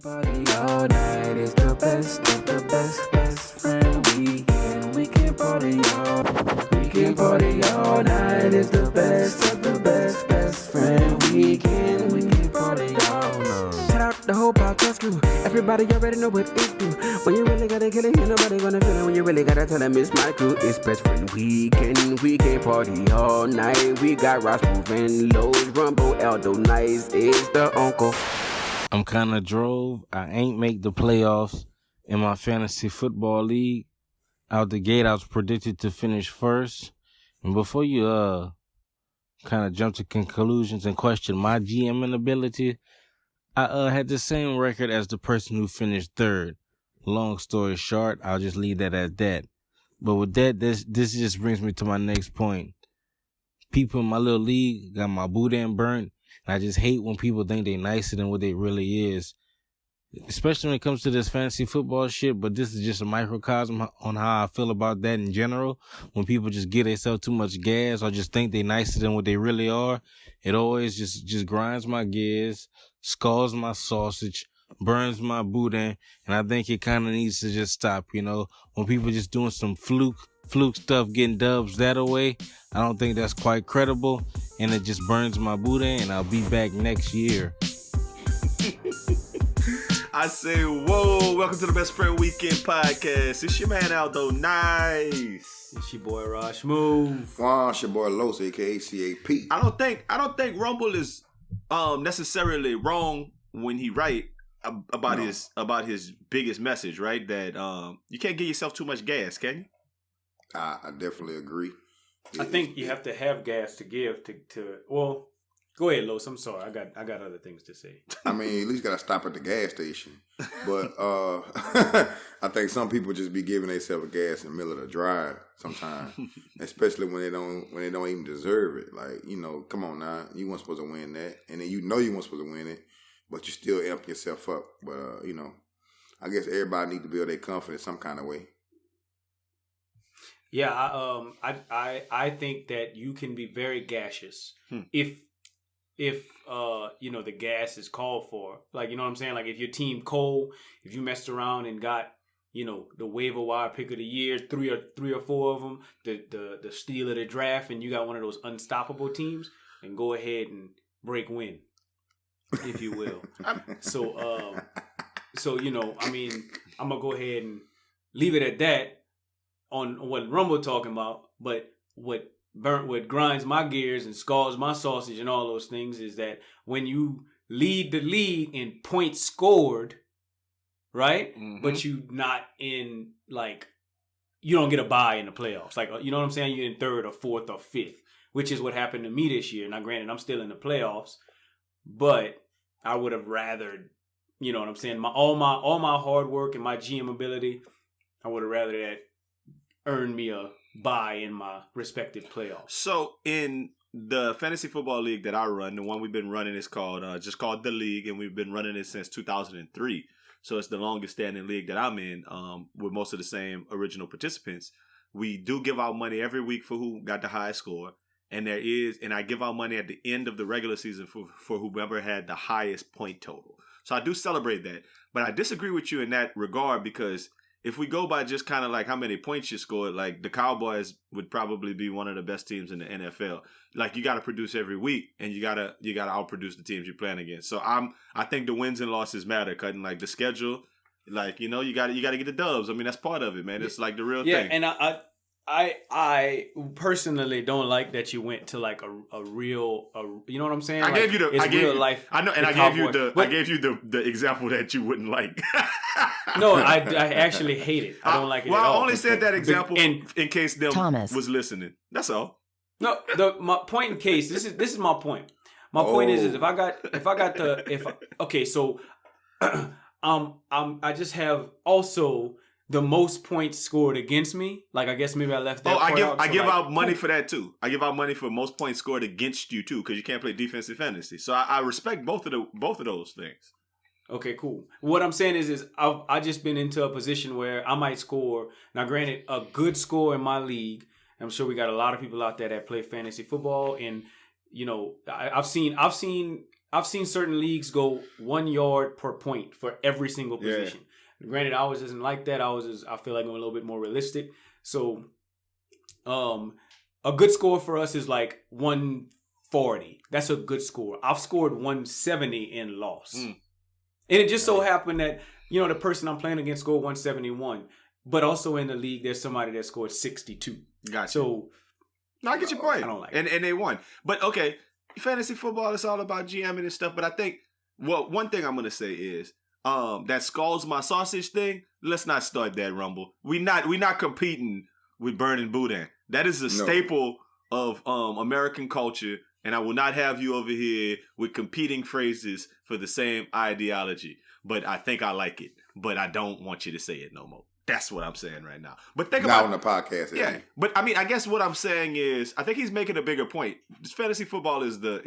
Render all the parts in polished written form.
Party all night is the best of the best, best friend weekend. We can party all night is the best of the best, best friend weekend. We can party all night. Shout out the whole podcast crew. Everybody already know what it do. When you really gotta kill it, ain't nobody gonna feel it. When you really gotta tell them it's my crew. It's best friend weekend. We can party all night. We got Ross moving, Lowe's, Rumble, Aldo, Nice is the uncle. I'm kind of drove. I ain't make the playoffs in my fantasy football league. Out the gate, I was predicted to finish first. And before you kind of jump to conclusions and question my GM ability, I had the same record as the person who finished third. Long story short, I'll just leave that at that. But with that, this just brings me to my next point. People in my little league got my boudin burnt. I just hate when people think they nicer than what they really is. Especially when it comes to this fantasy football shit, but this is just a microcosm on how I feel about that in general. When people just give themselves too much gas or just think they nicer than what they really are, it always just grinds my gears, scalds my sausage, burns my boudin, and I think it kind of needs to just stop, you know? When people just doing some fluke stuff, getting dubs that away, I don't think that's quite credible, and it just burns my boudin, and I'll be back next year. I say, whoa, welcome to the Best Friend Weekend podcast. It's your man Aldo Nice. It's your boy Raj Move. It's your boy Los, aka CAP. I don't think Rumble is necessarily wrong when he write about his biggest message, right? That you can't give yourself too much gas, can you? I definitely agree. I think you have to have gas to give to well, go ahead, Los. I'm sorry. I got other things to say. I mean, at least gotta stop at the gas station. But I think some people just be giving themselves gas in the middle of the drive sometimes, especially when they don't even deserve it. Like, you know, come on now, you weren't supposed to win that, and then you know you weren't supposed to win it, but you still amp yourself up. But you know, I guess everybody need to build their confidence some kind of way. Yeah, I think that you can be very gaseous if you know the gas is called for. Like, you know what I'm saying? Like, if your team cold, if you messed around and got, you know, the waiver wire pick of the year, three or four of them, the steal of the draft, and you got one of those unstoppable teams, then go ahead and break win, if you will. So you know, I mean, I'm gonna go ahead and leave it at that on what Rumble talking about. But what grinds my gears and scalds my sausage and all those things is that when you lead the league in points scored, right? Mm-hmm. But you not in, like, you don't get a bye in the playoffs. Like, you know what I'm saying? You're in third or fourth or fifth, which is what happened to me this year. Now, granted, I'm still in the playoffs, but I would have rather, you know what I'm saying? All my hard work and my GM ability, I would have rather that earn me a bye in my respective playoffs. So in the fantasy football league that I run, the one we've been running is called The League, and we've been running it since 2003. So it's the longest standing league that I'm in, with most of the same original participants. We do give out money every week for who got the highest score, and I give out money at the end of the regular season for whoever had the highest point total. So I do celebrate that, but I disagree with you in that regard, because if we go by just kind of like how many points you scored, like the Cowboys would probably be one of the best teams in the NFL. Like, you got to produce every week, and you gotta outproduce the teams you're playing against. So I think the wins and losses matter, cutting like the schedule. Like, you know, you gotta get the dubs. I mean, that's part of it, man. It's like the real thing. Yeah, and I personally don't like that you went to like a real, you know what I'm saying? I gave you real life. I know, and I gave you the example that you wouldn't like. No, I actually hate it. I don't like it at all. I only said that example in case Thomas was listening. That's all. No, my point in case, this is my point. My point is if I just have also the most points scored against me. Like, I guess maybe I left that part out. I give out money for that too. I give out money for most points scored against you too, because you can't play defensive fantasy. So I respect both of those things. Okay, cool. What I'm saying is I've just been into a position where I might score. Now, granted, a good score in my league. I'm sure we got a lot of people out there that play fantasy football, and you know, I've seen I've seen certain leagues go 1 yard per point for every single position. Granted, ours isn't like that. Ours is, I feel like, I'm a little bit more realistic. So, a good score for us is like 140. That's a good score. I've scored 170 and lost. And it just so happened that, you know, the person I'm playing against scored 171. But also in the league, there's somebody that scored 62. Gotcha. So, no, I get your point. I don't like and they won. But okay, fantasy football is all about GMing and stuff. But I think, well, one thing I'm gonna say is that Skulls My Sausage thing. Let's not start that, Rumble. We not competing with Burning Boudin. That is a staple of American culture, and I will not have you over here with competing phrases for the same ideology. But I think I like it. But I don't want you to say it no more. That's what I'm saying right now. But think about on the podcast. Yeah, but I mean, I guess what I'm saying is, I think he's making a bigger point. Fantasy football is the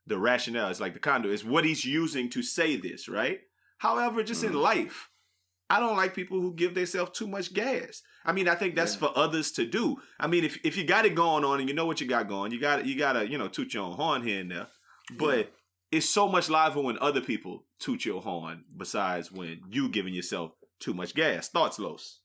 rationale. It's like the conduit. It's what he's using to say this, right? However, just in life, I don't like people who give themselves too much gas. I mean, I think that's for others to do. I mean, if you got it going on and you know what you got going, you gotta toot your own horn here and there. But it's so much liver when other people toot your horn, besides when you giving yourself too much gas. Thoughts, Los?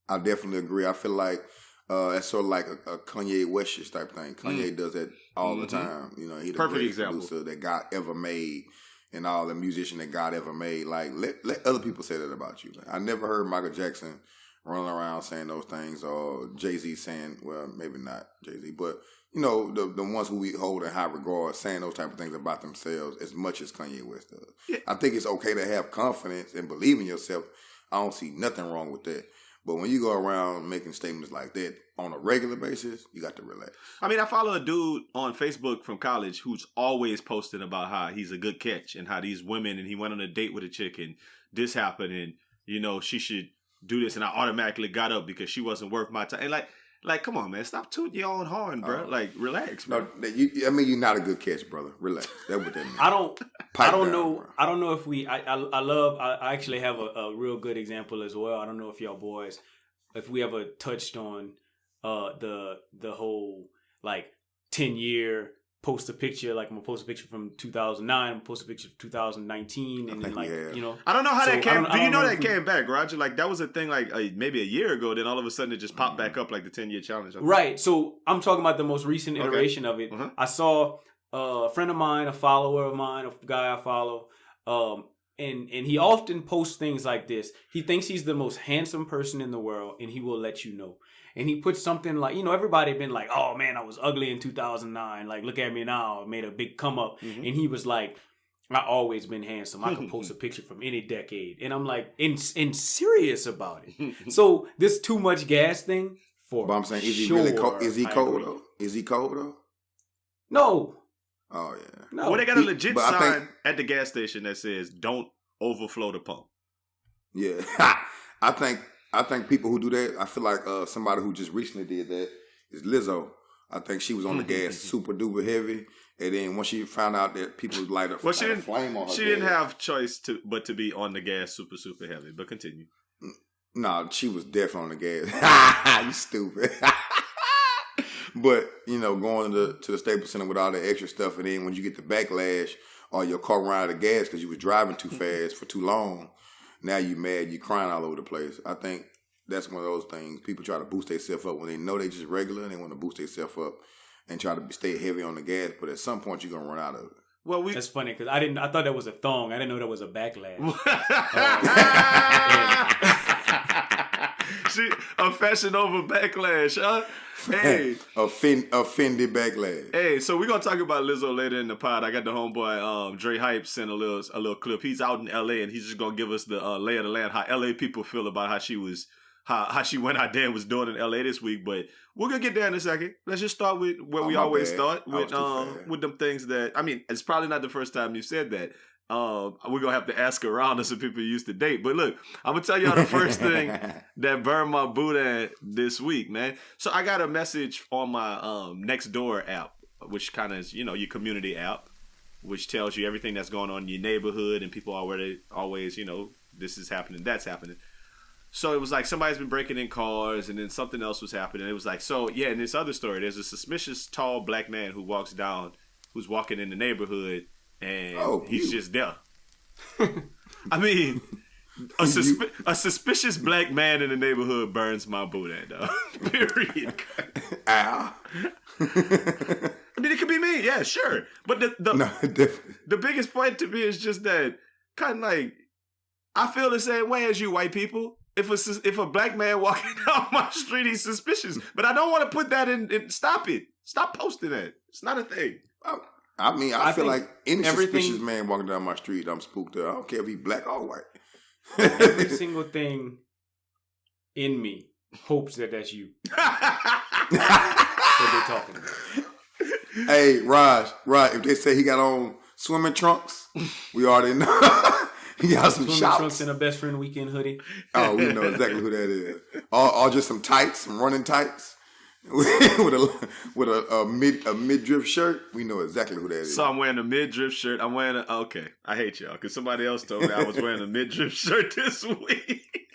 I definitely agree. I feel like it's sort of like a Kanye West type thing. Kanye does that all the time. You know, he's the Perfect greatest example producer that God ever made, and all the musician that God ever made. Like, let other people say that about you. I never heard Michael Jackson running around saying those things, or Jay-Z saying, well, maybe not Jay-Z, but you know, the ones who we hold in high regard saying those type of things about themselves as much as Kanye West does. Yeah. I think it's okay to have confidence and believe in yourself. I don't see nothing wrong with that. But when you go around making statements like that on a regular basis, you got to relax. I mean, I follow a dude on Facebook from college who's always posting about how he's a good catch and how these women, and he went on a date with a chick and this happened and, you know, she should do this, and I automatically got up because she wasn't worth my time. And like, come on, man, stop tooting your own horn, bro. Like, relax, bro. No, you're not a good catch, brother. Relax. That's what that means. I don't know if we. I actually have a real good example as well. I don't know if y'all boys, if we ever touched on the whole like 10-year post a picture. Like I'm gonna post a picture from 2009. I'm gonna post a picture of 2019, and then you know. I don't know how that came. Do you know that came back, Roger? Like that was a thing like maybe a year ago. Then all of a sudden it just popped back up like the 10-year challenge. Right. So I'm talking about the most recent iteration of it. I saw a friend of mine, a follower of mine, a guy I follow, and he often posts things like this. He thinks he's the most handsome person in the world, and he will let you know. And he puts something like, you know, everybody been like, oh man, I was ugly in 2009. Like, look at me now. I made a big come up. And he was like, I always been handsome. I could post a picture from any decade. And I'm like, and serious about it. So this too much gas thing for But I'm saying, is he really cold? Is he cold though? Is he cold though? No. Oh yeah. No. Well, they got a legit sign at the gas station that says "Don't overflow the pump." Yeah, I think people who do that, I feel like somebody who just recently did that is Lizzo. I think she was on the gas super duper heavy, and then once she found out that people light a flame on her, she didn't have choice but to be on the gas super super heavy. But continue. No, she was definitely on the gas. You stupid. But, you know, going to the Staples Center with all the extra stuff, and then when you get the backlash or your car run out of gas because you was driving too fast for too long, now you mad, you crying all over the place. I think that's one of those things. People try to boost themselves up when they know they just regular, and they want to boost themselves up and try to stay heavy on the gas, but at some point you're going to run out of it. Well, that's funny because I thought that was a thong. I didn't know that was a backlash. She a fashion over backlash, huh? Hey, offended backlash. Hey, so we're gonna talk about Lizzo later in the pod. I got the homeboy Dre Hype sent a little clip. He's out in LA and he's just gonna give us the lay of the land, how LA people feel about how she went out there and was doing in LA this week. But we're gonna get there in a second. Let's just start with where we always start with them things that, I mean, it's probably not the first time you said that. We're gonna have to ask around to some people you used to date. But look, I'm gonna tell y'all the first thing that burned my Buddha this week, man. So I got a message on my Nextdoor app, which kind of is, you know, your community app, which tells you everything that's going on in your neighborhood, and people always, you know, this is happening, that's happening. So it was like somebody's been breaking in cars, and then something else was happening. It was like, so yeah, in this other story, there's a suspicious tall black man who walks down who's walking in the neighborhood and he's you. just there. I mean, a suspicious black man in the neighborhood burns my boudin, dog. Period. Ow. I mean, it could be me, yeah, sure. But the biggest point to me is just that kind of like I feel the same way as you white people. If a black man walking down my street, he's suspicious. But I don't want to put that in. Stop it. Stop posting that. It's not a thing. I mean, I feel like any suspicious man walking down my street, I'm spooked up. I don't care if he's black or white. Every single thing in me hopes that that's you. What they're talking about. Hey, Raj, if they say he got on swimming trunks, we already know. He got some swimming shots. trunks and a best friend weekend hoodie. Oh, we know exactly who that is. Or just some tights, some running tights. with a midriff shirt, we know exactly who that is. So I'm wearing a midriff shirt. Okay. I hate y'all because somebody else told me I was wearing a midriff shirt this week.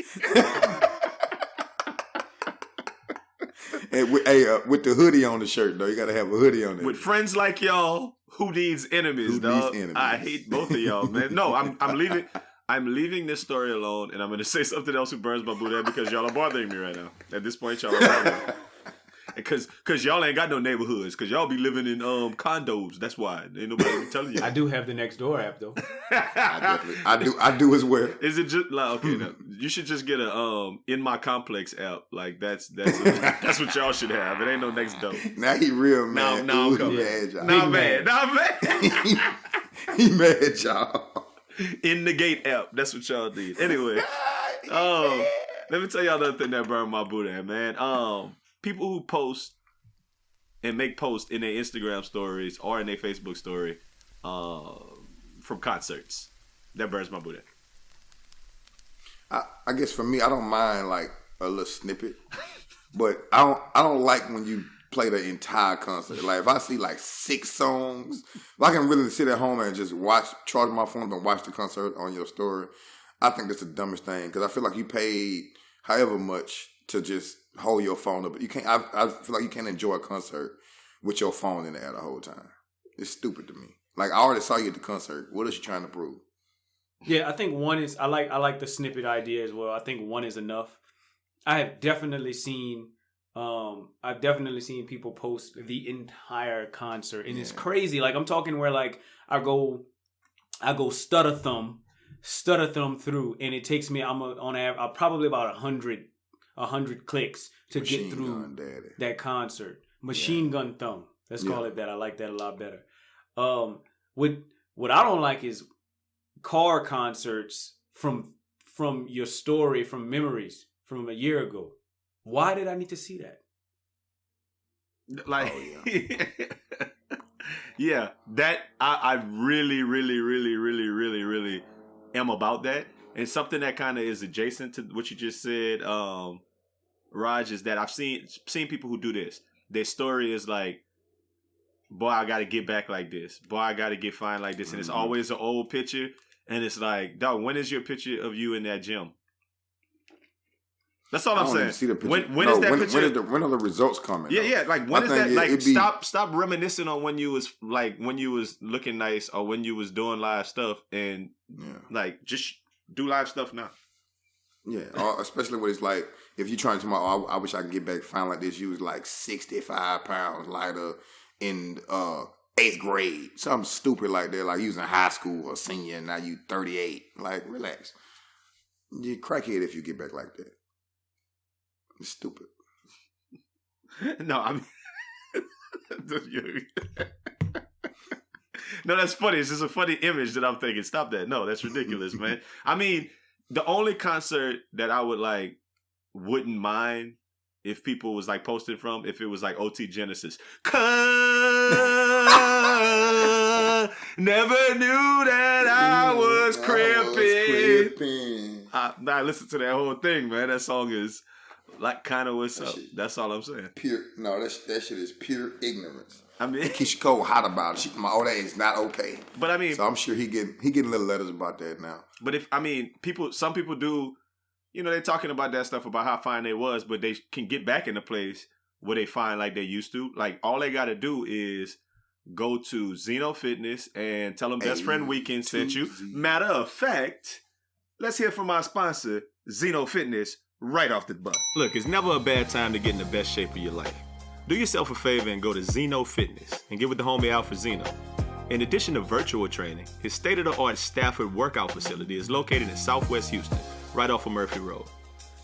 And with the hoodie on the shirt though, you gotta have a hoodie on it. With friends like y'all, who needs enemies, dog? I hate both of y'all, man. No, I'm leaving. I'm leaving this story alone, and I'm going to say something else who burns my boudin because y'all are bothering me right now. At this point, y'all are bothering me. Because y'all ain't got no neighborhoods. Because y'all be living in condos. That's why. Ain't nobody be telling you. I do have the Nextdoor app, though. I do as well. Is it just like, okay, now, you should just get a In My Complex app. Like, that's what y'all should have. It ain't no Nextdoor. Now he real mad. Now I'm coming. Nah, man. He mad, y'all. In the Gate app. That's what y'all did. Anyway. Let me tell y'all another thing that burned my boudin, man. People who post and make posts in their Instagram stories or in their Facebook story from concerts. That burns my boudin. I guess for me, I don't mind like a little snippet, but I don't like when you play the entire concert. Like if I see like 6 songs, if I can really sit at home and just charge my phone up and watch the concert on your story, I think that's the dumbest thing because I feel like you paid however much to just hold your phone up. You can't. I feel like you can't enjoy a concert with your phone in the air the whole time. It's stupid to me. Like I already saw you at the concert. What is you trying to prove? Yeah, I think one is. I like the snippet idea as well. I think one is enough. I have definitely seen. I've definitely seen people post the entire concert, and it's crazy. Like I'm talking where like I go stutter thumb through, and it takes me. I'm probably about 100 clicks to get through that concert. Machine gun thumb. Let's call it that. I like that a lot better. What I don't like is car concerts from your story, from memories from a year ago. Why did I need to see that? Like, yeah, that I really, really, really, really, really, really am about that. And something that kind of is adjacent to what you just said, Raj, is that I've seen people who do this. Their story is like, boy, I got to get back like this. Boy, I got to get fine like this. And it's always an old picture. And it's like, dog, when is your picture of you in that gym? That's all I'm saying. See the picture. When is that picture? When are the results coming? Yeah. Like when is that? Like stop reminiscing on when you was looking nice or when you was doing live stuff and like just do live stuff now. Yeah, especially when it's like if you're trying to I wish I could get back fine like this. You was like 65 pounds lighter in 8th grade, something stupid like that. Like you was in high school or senior, and now you 38. Like relax, you're crackhead if you get back like that. It's stupid. No, I mean, no, that's funny. It's just a funny image that I'm thinking. Stop that. No, that's ridiculous, man. I mean, the only concert that I wouldn't mind if people was like posting from, if it was like OT Genesis. Never knew that I was crippin'. I listened to that whole thing, man. That song is like kind of what's up. That's all I'm saying. That shit is pure ignorance. I mean, Keisha Cole hot about it. That is not okay. But I mean, so I'm sure he getting little letters about that now. But some people do, they're talking about that stuff about how fine they was, but they can get back in a place where they fine like they used to. Like all they got to do is go to Zeno Fitness and tell them Best Friend Weekend sent you. A-to-Z. Matter of fact, let's hear from our sponsor, Zeno Fitness, right off the bat. Look, it's never a bad time to get in the best shape of your life. Do yourself a favor and go to Zeno Fitness and get with the homie Alpha Zeno. In addition to virtual training, his state-of-the-art Stafford workout facility is located in Southwest Houston, right off of Murphy Road.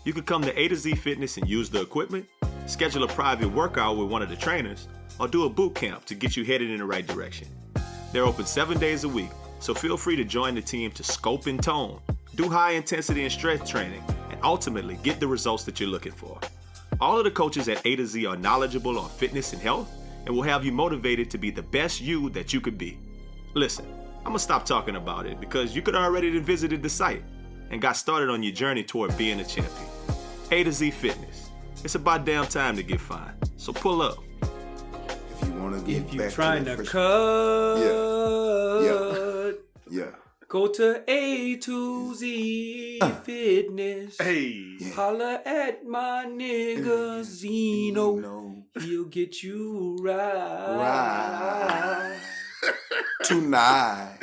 You could come to A-to-Z Fitness and use the equipment, schedule a private workout with one of the trainers, or do a boot camp to get you headed in the right direction. They're open 7 days a week, so feel free to join the team to scope and tone, do high intensity and strength training, and ultimately get the results that you're looking for. All of the coaches at A-to-Z are knowledgeable on fitness and health and will have you motivated to be the best you that you could be. Listen, I'm gonna stop talking about it because you could already have visited the site and got started on your journey toward being a champion. A-to-Z Fitness. It's about damn time to get fine, so pull up. If you want to get If you're back trying to to that cut, yeah. go to A-to-Z Fitness. Hey. Holla at my nigga Zeno. He'll get you right. Tonight.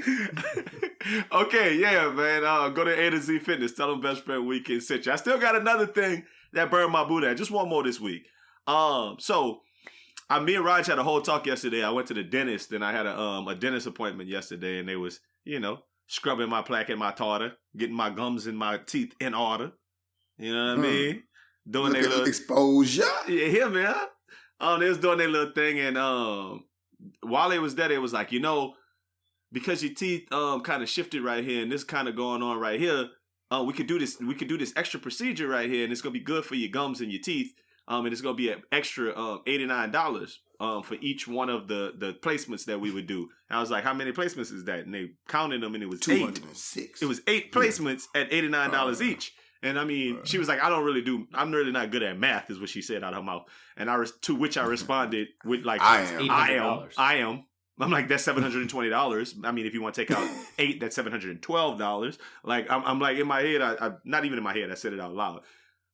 Okay, yeah, man. Go to A-to-Z Fitness. Tell them Best Friend Weekend sent you. I still got another thing that burned my boot at. Just one more this week. Me and Raj had a whole talk yesterday. I went to the dentist and I had a dentist appointment yesterday, and they was, scrubbing my plaque and my tartar, getting my gums and my teeth in order. You know what I mean? Doing their little exposure. Yeah, man. They was doing their little thing, and while they was there, they was like, because your teeth kind of shifted right here, and this kind of going on right here, we could do this. We could do this extra procedure right here, and it's gonna be good for your gums and your teeth. And it's gonna be an extra $89 for each one of the placements that we would do. And I was like, how many placements is that? And they counted them, and it was 206. It was 8 placements at $89 each. And I mean, she was like, I'm really not good at math, is what she said out of her mouth. And to which I responded with like, I am. I'm like, that's $720. I mean, if you want to take out 8, that's $712. Like, I'm like, in my head, I not even in my head, I said it out loud.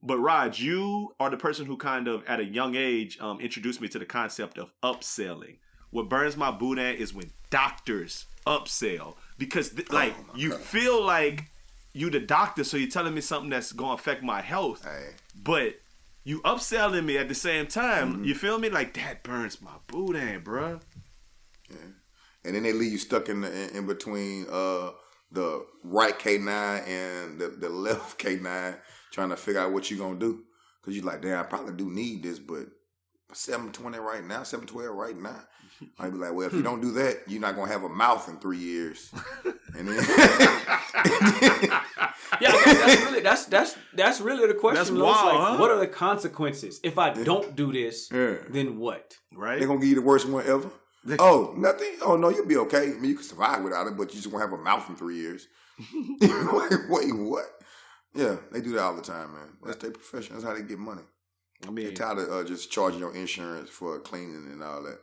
But Raj, you are the person who kind of, at a young age, introduced me to the concept of upselling. What burns my boot at is when doctors upsell. Because, you feel like you the doctor, so you're telling me something that's going to affect my health. Hey. But you upselling me at the same time. Mm-hmm. You feel me? Like, that burns my boot at, bruh. Yeah. And then they leave you stuck in between the right K9 and the left K9, trying to figure out what you're going to do. Because you're like, damn, I probably do need this, but 720 right now, 712 right now. I'd be like, well, if you don't do that, you're not going to have a mouth in 3 years. And then... Yeah, that's really the question. That's wild, huh? What are the consequences? If I don't do this, then what? Right? They're going to give you the worst one ever. Oh, nothing? Oh, no, you'll be okay. I mean, you can survive without it, but you just won't have a mouth in 3 years. Wait, what? Yeah, they do that all the time, man. That's their profession. That's how they get money. I mean, they're tired of just charging your insurance for cleaning and all that.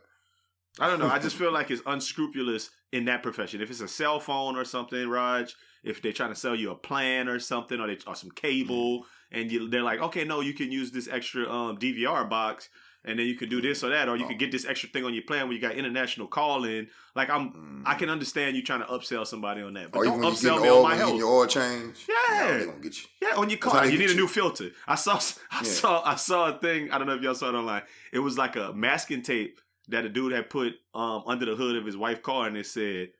I don't know. I just feel like it's unscrupulous in that profession. If it's a cell phone or something, Raj, if they're trying to sell you a plan or something, or some cable, and they're like, okay, no, you can use this extra DVR box, and then you could do this or that, or you could get this extra thing on your plan where you got international calling. Like, I can understand you trying to upsell somebody on that, but don't upsell me on my health. Your oil change, yeah, they gonna get you. Yeah, on your car, you need a new filter. I saw a thing. I don't know if y'all saw it online. It was like a masking tape that a dude had put under the hood of his wife's car, and it said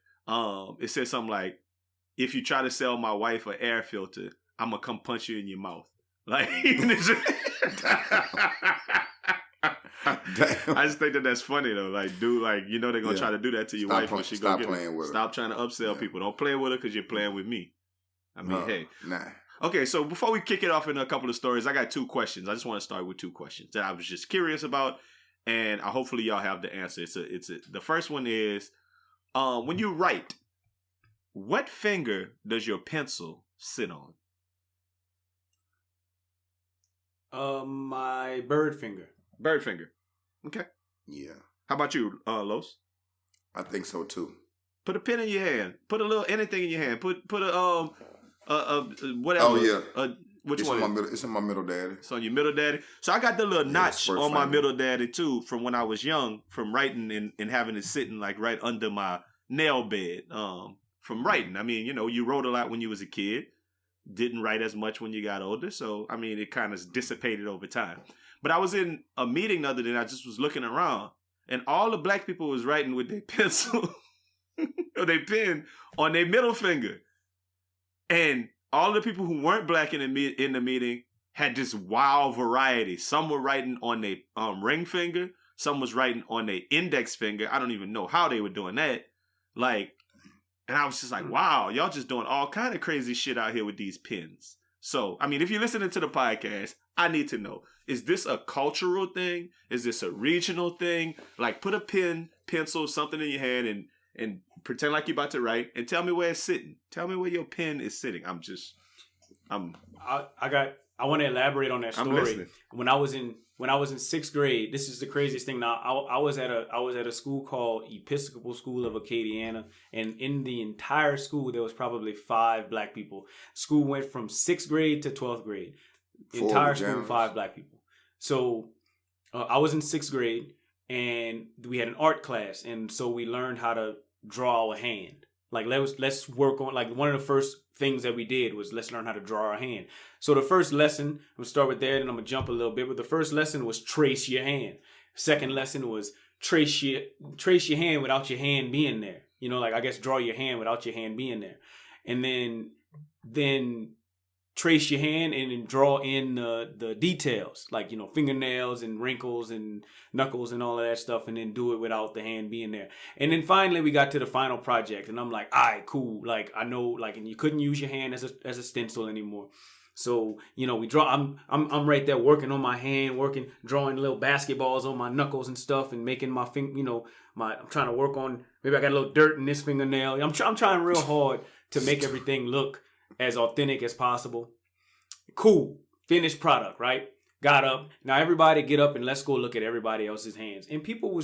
something like, if you try to sell my wife an air filter, I'm gonna come punch you in your mouth. Like, I just think that's funny though. Like, dude, they're gonna try to do that to your wife when she go get her. Stop trying to upsell people. Don't play with her because you're playing with me. I mean, hey. Nah. Okay, so before we kick it off in a couple of stories, I got 2 questions. I just want to start with 2 questions that I was just curious about, and hopefully y'all have the answer. The first one is, when you write, what finger does your pencil sit on? My bird finger. Bird finger. Okay. Yeah. How about you, Los? I think so too. Put a pen in your hand. Put a little anything in your hand. Put a whatever. Oh yeah. Which It's one? on my middle. It's on my middle daddy. It's on your middle daddy. So I got the little notch spurt on my finger. middle daddy too from when I was young, from writing and having it sitting like right under my nail bed. From writing. I mean, you wrote a lot when you was a kid. Didn't write as much when you got older. So I mean, it kind of dissipated over time. But I was in a meeting the other day and I just was looking around and all the black people was writing with their pencil or their pen on their middle finger. And all the people who weren't black in the meeting had this wild variety. Some were writing on their ring finger. Some was writing on their index finger. I don't even know how they were doing that. And I was just like, wow, y'all just doing all kind of crazy shit out here with these pens. So, I mean, if you're listening to the podcast, I need to know, is this a cultural thing? Is this a regional thing? Like, put a pen, pencil, something in your hand and pretend like you're about to write and tell me where it's sitting. Tell me where your pen is sitting. I want to elaborate on that I'm story. listening. When I was in 6th grade, this is the craziest thing. Now I was at a school called Episcopal School of Acadiana, and in the entire school there was probably 5 black people. School went from 6th grade to 12th grade. The entire school, 5 black people. So I was in 6th grade, and we had an art class, and so we learned how to draw a hand. Like let's work on, like, one of the first things that we did was let's learn how to draw our hand. So the first lesson, we'll start with that, and I'm gonna jump a little bit. But the first lesson was trace your hand. Second lesson was trace your hand without your hand being there. Like, I guess draw your hand without your hand being there, and then trace your hand and then draw in the details, like, fingernails and wrinkles and knuckles and all of that stuff, and then do it without the hand being there. And then finally we got to the final project, and I'm like, all right, cool. Like, I know, like, and you couldn't use your hand as a stencil anymore. So, we draw, I'm right there working on my hand, drawing little basketballs on my knuckles and stuff, and making my I'm trying to work on, maybe I got a little dirt in this fingernail. I'm trying real hard to make everything look as authentic as possible. Cool. Finished product, right? Got up. Now everybody get up and let's go look at everybody else's hands. And people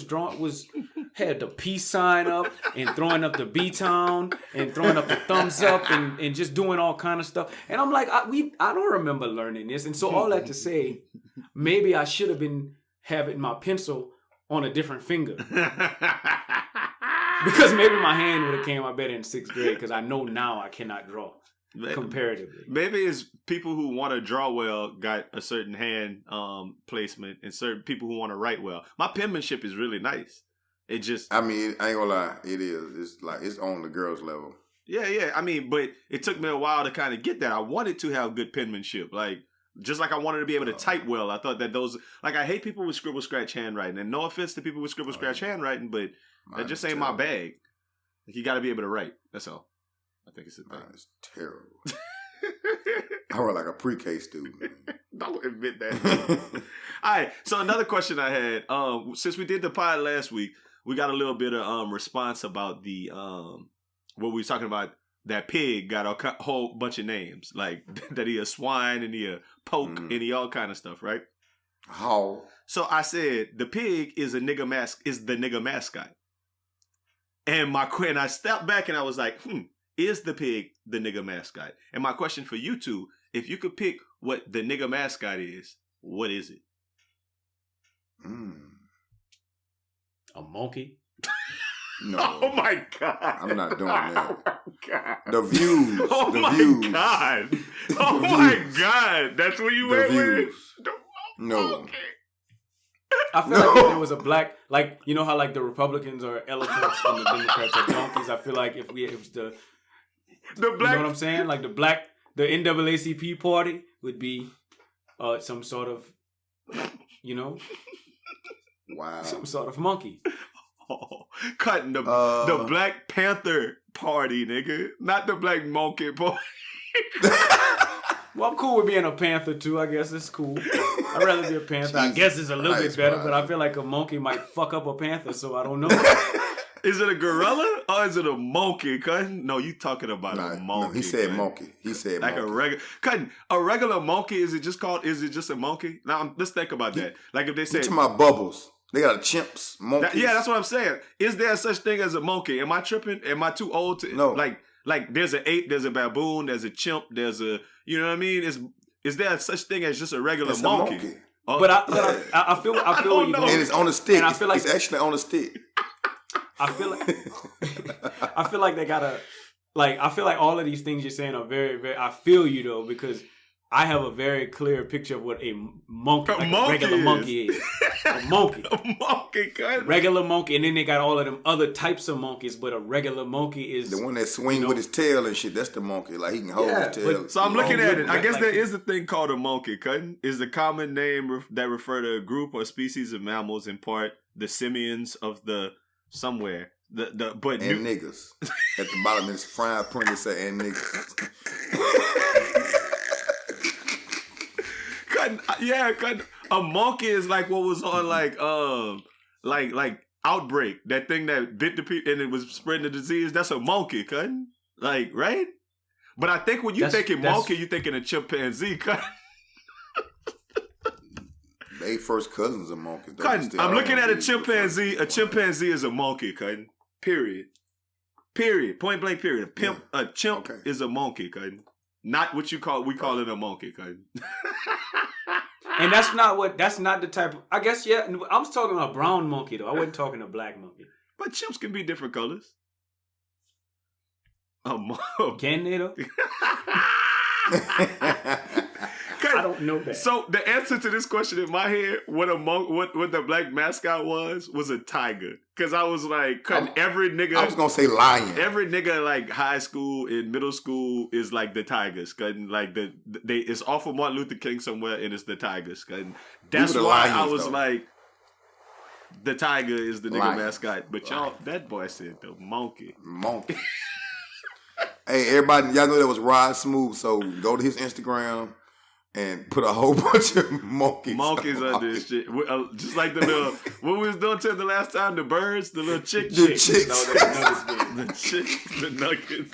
had the peace sign up and throwing up the B-town and throwing up the thumbs up and just doing all kind of stuff. And I'm like, I don't remember learning this. And so all that to say, maybe I should have been having my pencil on a different finger. Because maybe my hand would have came out better in 6th grade, because I know now I cannot draw. Comparatively, maybe it's people who want to draw well got a certain hand placement, and certain people who want to write well. My penmanship is really nice. It just, I mean, I ain't gonna lie, it is. It's like it's on the girls' level. Yeah. I mean, but it took me a while to kind of get that. I wanted to have good penmanship, like just like I wanted to be able to type well. I thought that those, like, I hate people with scribble scratch handwriting, and no offense to people with scribble scratch handwriting, but that just ain't my bag. Like, you got to be able to write. That's all. I think it's a thing. It's terrible. I wrote like a pre-K student. Don't admit that. All right. So another question I had, since we did the pod last week, we got a little bit of response about the what we was talking about. That pig got a whole bunch of names, like that he a swine and he a poke and he all kind of stuff, right? How? So I said the pig is the nigga mascot, and I stepped back and I was like, is the pig the nigga mascot? And my question for you two, if you could pick what the nigga mascot is, what is it? A monkey? No. Oh my God. I'm not doing that. Oh my God. The views. Oh the my views. God. Oh The my views. God. That's what you The went with? views. No. Okay. I feel like if there was a black, like, you know how like the Republicans are elephants and the Democrats are donkeys. I feel like if it was The you black. know what I'm saying? Like the NAACP party would be some sort of, Wow. some sort of monkey. Oh, cutting the Black Panther party, nigga. Not the Black Monkey party. Well, I'm cool with being a panther too. I guess it's cool. I'd rather be a panther. I guess it's a little Nice, bit better, bro. but I feel like a monkey might fuck up a panther, so I don't know. Is it a gorilla or is it a monkey, cutting? No, you talking about a monkey. No, he said cutting. monkey. He said Like monkey. a regular monkey, is it just a monkey? Now, let's think about that. Like if they You say, talking about bubbles. They got chimps, monkeys. yeah, that's what I'm saying. Is there such thing as a monkey? Am I tripping? Am I too old to? No. Like there's an ape, there's a baboon, there's a chimp, there's a, you know what I mean? Is there such thing as just a regular It's monkey? a monkey. Oh, But I feel where you know. going. And it's on a stick. And I feel like it's actually on a stick. I feel like they gotta I feel like all of these things you're saying are very, very. I feel you though, because I have a very clear picture of what a monkey, a regular monkey is. A monkey. A monkey, cut. Regular monkey, and then they got all of them other types of monkeys, but a regular monkey is The one that swing with his tail and shit, that's the monkey. Like, he can hold his tail. So I'm looking at it. I guess Like- there is a thing called a monkey. Cutting is the common name that refer to a group or species of mammals, in part the simians of the somewhere. But And niggas. At the bottom of this fine print, it say, and niggas. cutting. A monkey is like what was on like Outbreak, that thing that bit the people and it was spreading the disease. That's a monkey, cutting. Like, right? But I think when you thinking monkey, you thinking a chimpanzee, cutting. They first cousins of monkeys. Cutting. I'm looking at a chimpanzee. A chimpanzee is a monkey, cutting. Period. Point blank. Period. A chimp is a monkey, cutting. Not what we call it a monkey, cutting. And that's not the type of, I guess, yeah, I was talking about brown monkey, though. I wasn't talking a black monkey. But chimps can be different colors. Can they, though? I don't know that. So the answer to this question in my head, what the black mascot was a tiger. Because I was like, every nigga. I was gonna say lion. Every nigga like high school and middle school is like the tigers. Cutting like it's off of Martin Luther King somewhere, and it's the tigers. Cutting that's why I was like, the tiger is the nigga mascot. But y'all, that boy said the monkey. Monkey. Hey, everybody, y'all know that was Rod Smooth. So go to his Instagram and put a whole bunch of monkeys under his shit. Just like the little, what we was doing to the last time, the birds, the little chicks. The chicks. No, the chicks, the nuggets.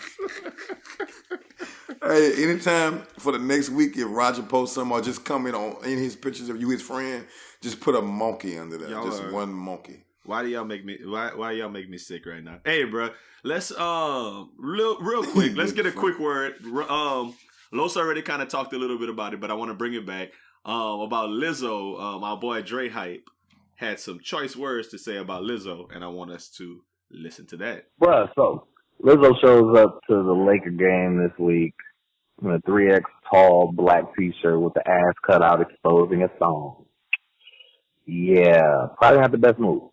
Hey, anytime for the next week, if Roger posts something or just comment on in his pictures of you, his friend, just put a monkey under there. Just one monkey. Why do y'all make me? Why y'all make me sick right now? Hey, bro, let's real quick. Let's get a quick word. Los already kind of talked a little bit about it, but I want to bring it back. About Lizzo, our boy Dre Hype had some choice words to say about Lizzo, and I want us to listen to that. Bruh, so Lizzo shows up to the Laker game this week in a 3X tall black t-shirt with the ass cut out exposing a thong. Yeah, probably not the best move.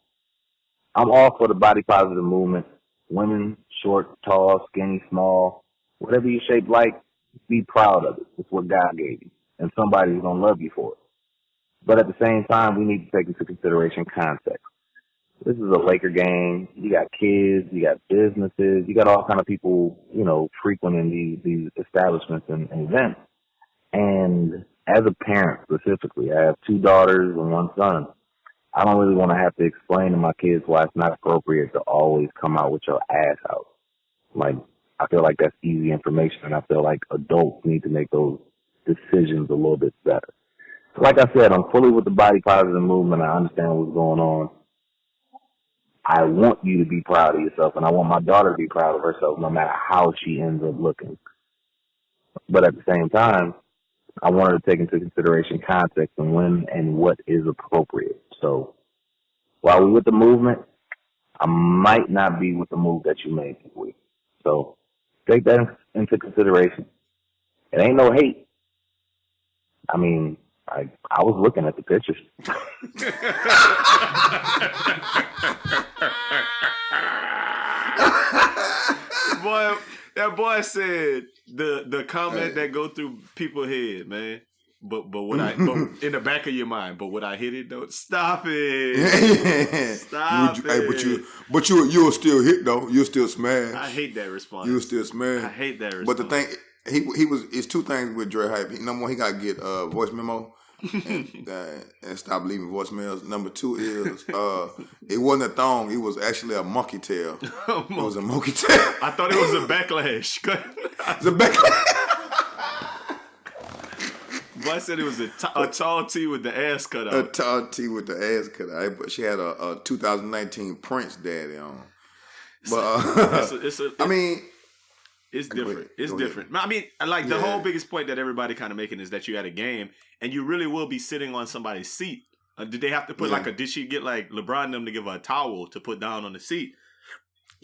I'm all for the body positive movement. Women, short, tall, skinny, small, whatever you shape like, be proud of it. It's what God gave you. And somebody's going to love you for it. But at the same time, we need to take into consideration context. This is a Laker game. You got kids, you got businesses, you got all kind of people, frequenting these establishments and events. And as a parent specifically, I have 2 daughters and 1 son. I don't really want to have to explain to my kids why it's not appropriate to always come out with your ass out. Like, I feel like that's easy information, and I feel like adults need to make those decisions a little bit better. So like I said, I'm fully with the body positive movement. I understand what's going on. I want you to be proud of yourself, and I want my daughter to be proud of herself no matter how she ends up looking. But at the same time, I want her to take into consideration context and when and what is appropriate. So while we're with the movement, I might not be with the move that you made this week. So take that into consideration. It ain't no hate. I mean, I was looking at the pictures. Boy, that boy said the comment that go through people's head, man. But in the back of your mind, but would I hit it though? Stop it. Stop it. Hey, but you'll still hit though. You'll still smash. I hate that response. You'll still smash. I hate that response. But the thing, it's 2 things with Dre Hype. Number 1, he got to get voice memo and stop leaving voicemails. Number 2 is it wasn't a thong. It was actually a monkey tail. It was a monkey tail. I thought it was a backlash. It's a backlash. But I said it was a tall tee with the ass cut out. A tall tee with the ass cut out. But she had a 2019 Prince daddy on. But I mean, It's different. It's Go different. I mean, like the Yeah. whole biggest point that everybody kind of making is that you at a game and you really will be sitting on somebody's seat. Did they have to put did she get like LeBron them to give her a towel to put down on the seat?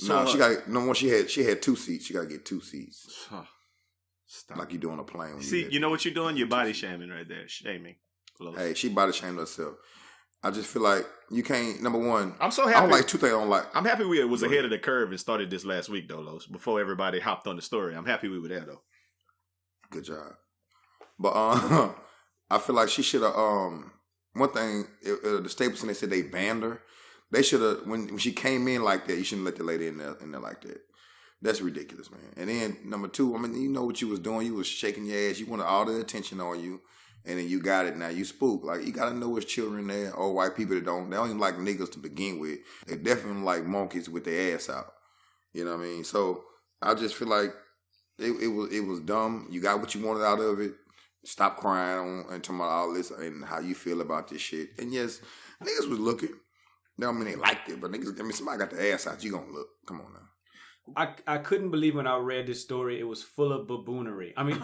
No, she got no more. She had 2 seats. She got to get 2 seats. Stop. Like you do on a plane. When See, you know what you're doing? You're body shaming right there. Shaming. Hey, she body shamed herself. I just feel like you can't. Number one, I'm so happy. I don't like 2 things I don't like. I'm happy we was ahead of the curve and started this last week though, Los. Before everybody hopped on the story, I'm happy we were there though. Good job. But I feel like she should have. One thing, the Stapleton, they said they banned her. They should have when she came in like that. You shouldn't let the lady in there like that. That's ridiculous, man. And then number 2, I mean, you know what you was doing. You was shaking your ass. You wanted all the attention on you. And then you got it now. You spook. Like, you got to know it's children there or white people that don't even like niggas to begin with. They definitely like monkeys with their ass out. You know what I mean? So, I just feel like it was dumb. You got what you wanted out of it. Stop crying and talking about all this and how you feel about this shit. And yes, niggas was looking. That don't mean they liked it, but niggas, I mean, somebody got the ass out. You gonna look. Come on now. I couldn't believe when I read this story. It was full of buffoonery. I mean,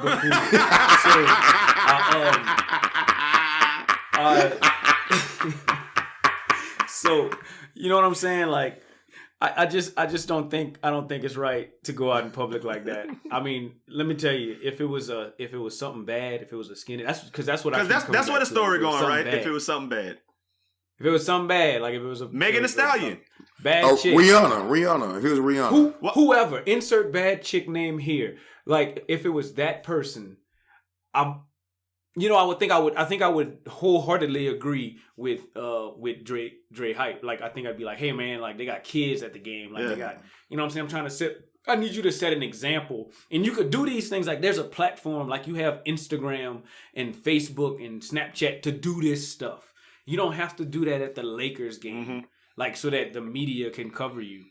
so you know what I'm saying? Like, I just don't think it's right to go out in public like that. I mean, let me tell you, if it was something bad, if it was a skinny, that's where the story going, right? Bad. If it was something bad. If it was something bad, like if it was a Megan Thee Stallion, bad chick, Rihanna. If it was Rihanna, whoever, insert bad chick name here. Like if it was that person, I think I would wholeheartedly agree with Dre Hype. Like I think I'd be like, hey man, like they got kids at the game, like they got, you know what I'm saying? I need you to set an example. And you could do these things like there's a platform, like you have Instagram and Facebook and Snapchat to do this stuff. You don't have to do that at the Lakers game, like so that the media can cover you.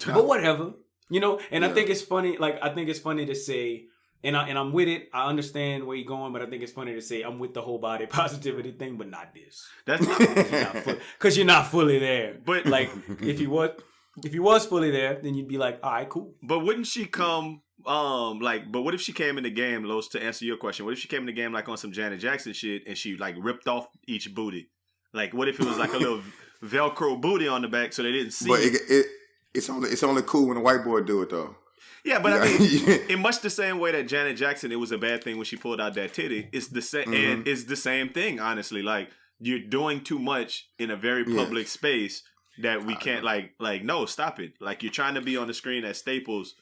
But whatever, you know. And I think it's funny. Like I think it's funny to say, and I'm with it. I understand where you're going, but I think it's funny to say I'm with the whole body positivity thing, but not this. That's because you're not fully there. But like if you was fully there, then you'd be like, all right, cool. But wouldn't she come? But what if she came in the game, Los, to answer your question? What if she came in the game like on some Janet Jackson shit and she like ripped off each booty? Like, what if it was like a little Velcro booty on the back so they didn't see? But it's only cool when a white boy do it though. Yeah, but I mean, in much the same way that Janet Jackson, it was a bad thing when she pulled out that titty. It's the same, and it's the same thing. Honestly, like you're doing too much in a very public space that we can't no, stop it. Like you're trying to be on the screen at Staples.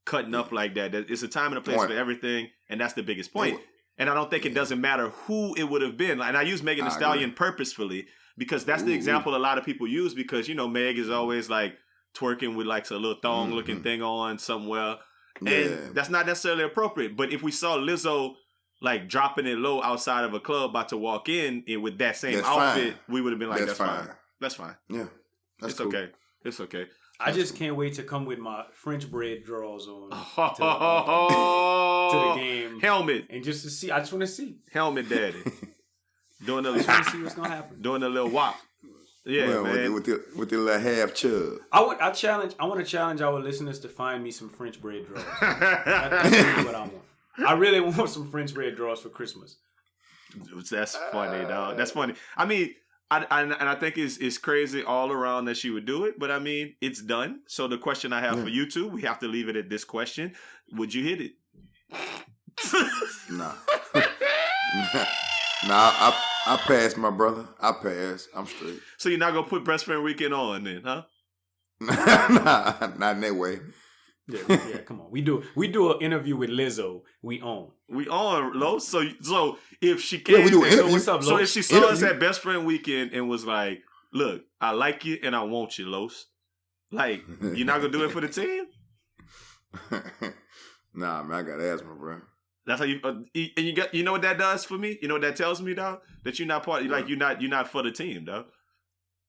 Cutting up like that. It's a time and a place for everything, and that's the biggest point. And I don't think it doesn't matter who it would have been. And I use Megan Thee Stallion purposefully because that's the example a lot of people use because, you know, Meg is always like twerking with like a little thong looking thing on somewhere. And that's not necessarily appropriate. But if we saw Lizzo like dropping it low outside of a club about to walk in with that same outfit, we would have been like, that's fine. That's fine. Yeah. It's cool. Okay. It's okay. I just can't wait to come with my French bread drawers on to the game. Helmet. And just to see. I just want to see. Helmet daddy. Doing a little, trying to see what's going to happen. Doing a little wop. Yeah, man. With the little half chub. I want to challenge our listeners to find me some French bread drawers. That's really what I want. I really want some French bread drawers for Christmas. That's funny, dog. That's funny. I mean, I think it's crazy all around that she would do it, but I mean, it's done. So the question I have for you two, we have to leave it at this question. Would you hit it? Nah. Nah, I passed, my brother. I passed. I'm straight. So you're not going to put Best Friend Weekend on then, huh? Nah, not in that way. Yeah, come on. We do an interview with Lizzo. We on, Lo. So if she can, we do an interview. What's up, Lo? So if she saw us at Best Friend Weekend and was like, "Look, I like you and I want you, Los," like you're not gonna do it for the team? Nah, man, I got asthma, bro. That's how you and you know what that does for me? You know what that tells me, dog? That you're not part. Like you're not for the team, dog.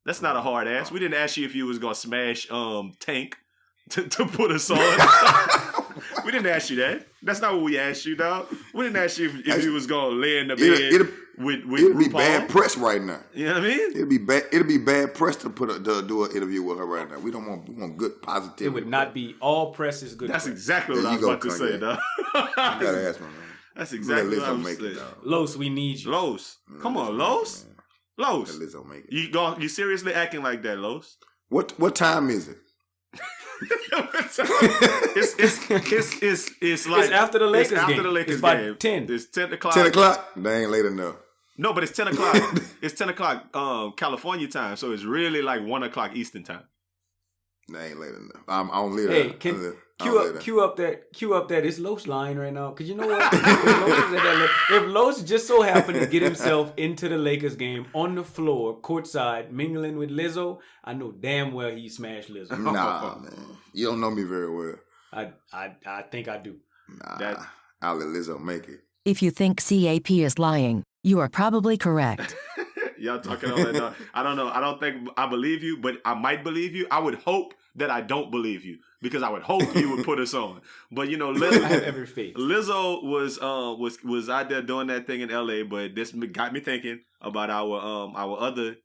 That's not a hard ass. We didn't ask you if you was gonna smash Tank. To put us on. We didn't ask you that. That's not what we asked you, dog. We didn't ask you if you was gonna lay in the bed with it'll be RuPaul. bad press right now. You know what I mean? It'll be bad press to do an interview with her right now. We want good positivity. It would not be all press is good. That's press. exactly what There I was you go, about to say, Kanye. dog. You gotta ask my man. That's exactly what I Let Lizzo was make saying. it, dog. Los, we need you. Los, come on, Los. Let Los, Lizzo make it. you seriously acting like that, Los? What time is it? It's like It's after the Lakers it's after game. the Lakers It's by game. 10. It's 10 o'clock. 10 o'clock? They ain't late enough. No, but it's 10 o'clock. It's 10 o'clock California time, so it's really like 1 o'clock Eastern time. They ain't late enough. I don't live Hey, there. can I don't live there. cue up that it's Los lying right now. Cause you know what? If Los just so happened to get himself into the Lakers game on the floor, courtside, mingling with Lizzo, I know damn well he smashed Lizzo. Nah, man. You don't know me very well. I think I do. Nah, I'll let Lizzo make it. If you think CAP is lying, you are probably correct. Y'all talking all that. No, I don't know. I don't think I believe you, but I might believe you. I would hope that I don't believe you because I would hope you would put us on. But you know, I have Lizzo, every faith. Lizzo was out there doing that thing in LA, but this got me thinking about our other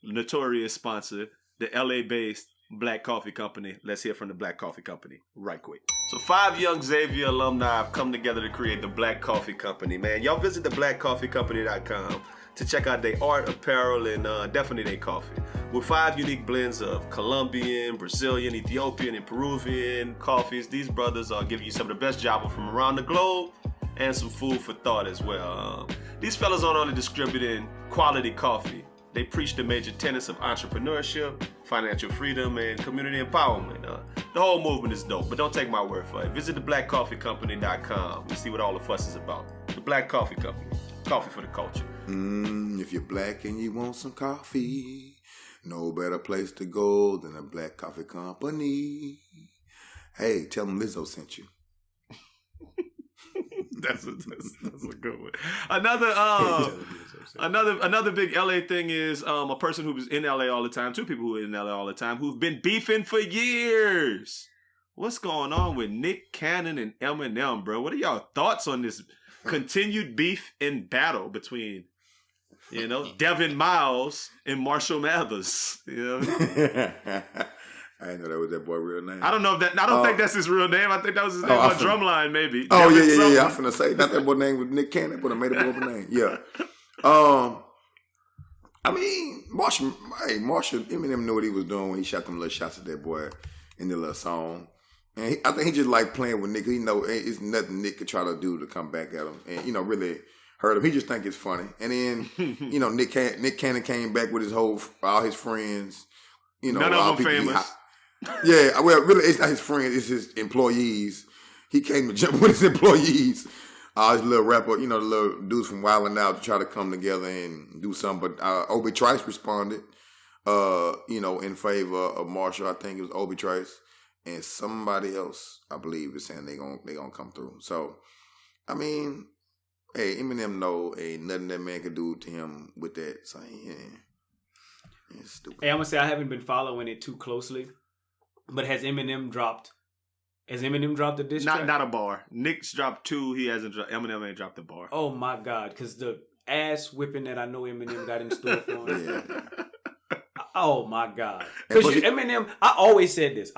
notorious sponsor, the LA-based Black Coffee Company. Let's hear from the Black Coffee Company right quick. So 5 young Xavier alumni have come together to create the Black Coffee Company. Man, y'all visit the blackcoffeecompany.com to check out their art, apparel, and definitely their coffee. With 5 unique blends of Colombian, Brazilian, Ethiopian, and Peruvian coffees, these brothers are giving you some of the best Java from around the globe and some food for thought as well. These fellas aren't only distributing quality coffee, they preach the major tenets of entrepreneurship, financial freedom, and community empowerment. The whole movement is dope, but don't take my word for it. Visit theblackcoffeecompany.com and see what all the fuss is about. The Black Coffee Company. Coffee for the culture. If you're black and you want some coffee, no better place to go than a Black Coffee Company. Hey, tell them Lizzo sent you. That's a good one. Another big LA thing is a person who's in LA all the time. 2 people who are in LA all the time who've been beefing for years. What's going on with Nick Cannon and Eminem, bro? What are y'all thoughts on this continued beef and battle between, Devin Miles and Marshall Mathers? You know? I didn't know that was that boy real name. I don't know if that. I don't think that's his real name. I think that was his name on Drumline, maybe. Oh, Devin yeah. I'm finna say not that boy name was Nick Cannon, but I made it up a name. Yeah. I mean, Marshall, Eminem knew what he was doing when he shot them little shots at that boy in the little song. And I think he just like playing with Nick. He know it's nothing Nick could try to do to come back at him and, really hurt him. He just think it's funny. And then, Nick Cannon came back with all his friends. None of them famous. Yeah, well, really, it's not his friends. It's his employees. He came to jump with his employees. His little rapper, the little dudes from Wild 'N Out to try to come together and do something. But Obi Trice responded, in favor of Marshall. I think it was Obi Trice. And somebody else, I believe, is saying they gonna come through. So, I mean, hey, Eminem ain't nothing that man could do to him with that. So, yeah, it's stupid. Hey, I'm gonna say I haven't been following it too closely, but has Eminem dropped a diss track? Not a bar. Nick's dropped 2. He hasn't. Eminem ain't dropped a bar. Oh my God! Because the ass whipping that I know Eminem got in store for him. Yeah. Oh my God! Because Eminem, I always said this,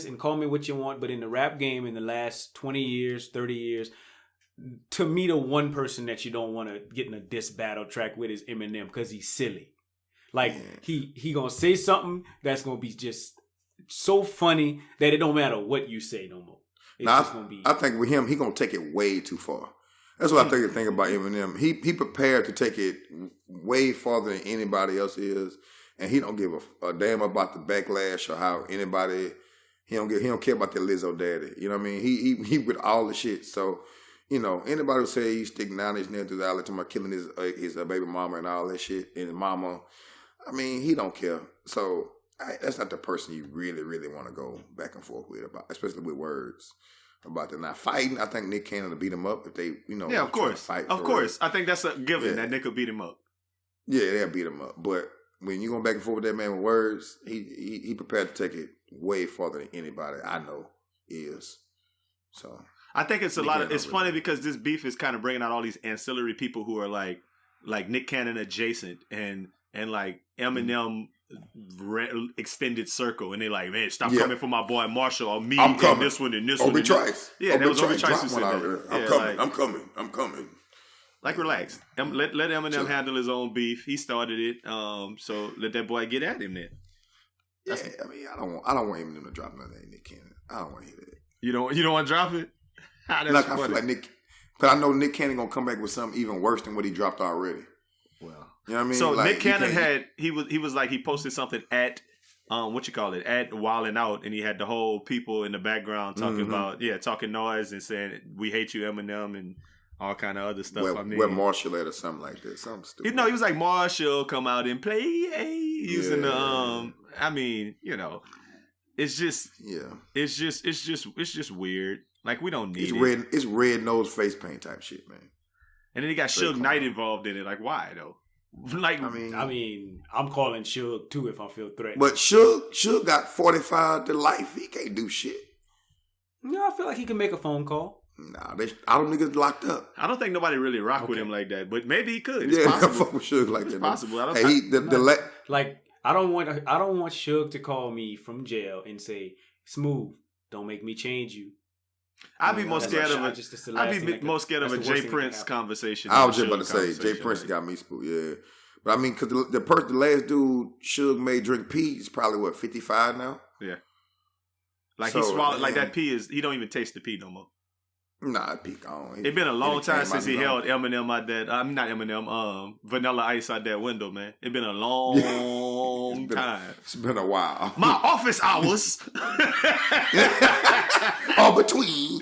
and call me what you want, but in the rap game in the last 20 years, 30 years, to me, the one person that you don't want to get in a diss battle track with is Eminem because he's silly. Like he gonna say something that's gonna be just so funny that it don't matter what you say no more. It's just gonna be. I think with him, he gonna take it way too far. That's what I think the thing about Eminem. He prepared to take it way farther than anybody else is. And he don't give a damn about the backlash or how anybody. He don't care about that Lizzo daddy. You know what I mean? He with all the shit. So, anybody who say he's sticking down his nail through the alley, talking about killing his baby mama and all that shit, and his mama. I mean, he don't care. So that's not the person you really, really want to go back and forth with about, especially with words about them not fighting. I think Nick Cannon will beat him up if they, Yeah, of course. Fight of course. I think that's a given that Nick will beat him up. Yeah, they'll beat him up, but. When you going back and forth with that man with words, he prepared to take it way farther than anybody I know is. So I think it's a Nick lot of. Cannon It's really- funny because this beef is kind of bringing out all these ancillary people who are like Nick Cannon adjacent and like Eminem extended circle, and they like, man, stop coming for my boy Marshall or me I'm and coming. this one and this Obi one. Trice. Yeah, that was Obi Trice who dropped said one out that. there. Yeah, I'm coming. Like, relax. Let Eminem Chill. handle his own beef. He started it. So let that boy get at him then. Yeah, I mean, I don't want Eminem to drop nothing. Nick Cannon. I don't want to hear that. You don't want to drop it? That's Like, funny. I feel like because I know Nick Cannon gonna come back with something even worse than what he dropped already. Well, you know what I mean? so like, Nick Cannon he was like, he posted something at at Wildin' Out, and he had the whole people in the background talking about talking noise and saying we hate you, Eminem, and all kind of other stuff. Where Marshall at or something like that, something stupid. He was like, Marshall come out and play using the I mean, it's just it's just weird. Like, we don't need it. It's red nose face paint type shit, man. And then he got Suge Knight involved in it. Like, why though? Like, I mean, I'm calling Suge too if I feel threatened. But Suge got 45 to life. He can't do shit. No, I feel like he can make a phone call. Nah, all them niggas locked up. I don't think nobody really rock with him like that, but maybe he could. It's Yeah, possible. fuck with Suge like It's that. possible. I don't. Like, I don't want Suge to call me from jail and say, "Smooth, don't make me change you." I'd be more scared of more scared of a Jay Prince Prince conversation. I was just about to say Jay Prince got me spooked. Yeah, but I mean, because the last dude Suge made drink pee is probably what 55 now. Yeah, like he swallowed like that pee is. He don't even taste the pee no more. Nah, pee gone. It's been a long time since he held Eminem out that. Not Eminem. Vanilla Ice out that window, man. It's been a long time. It's been a while. My office hours. All between.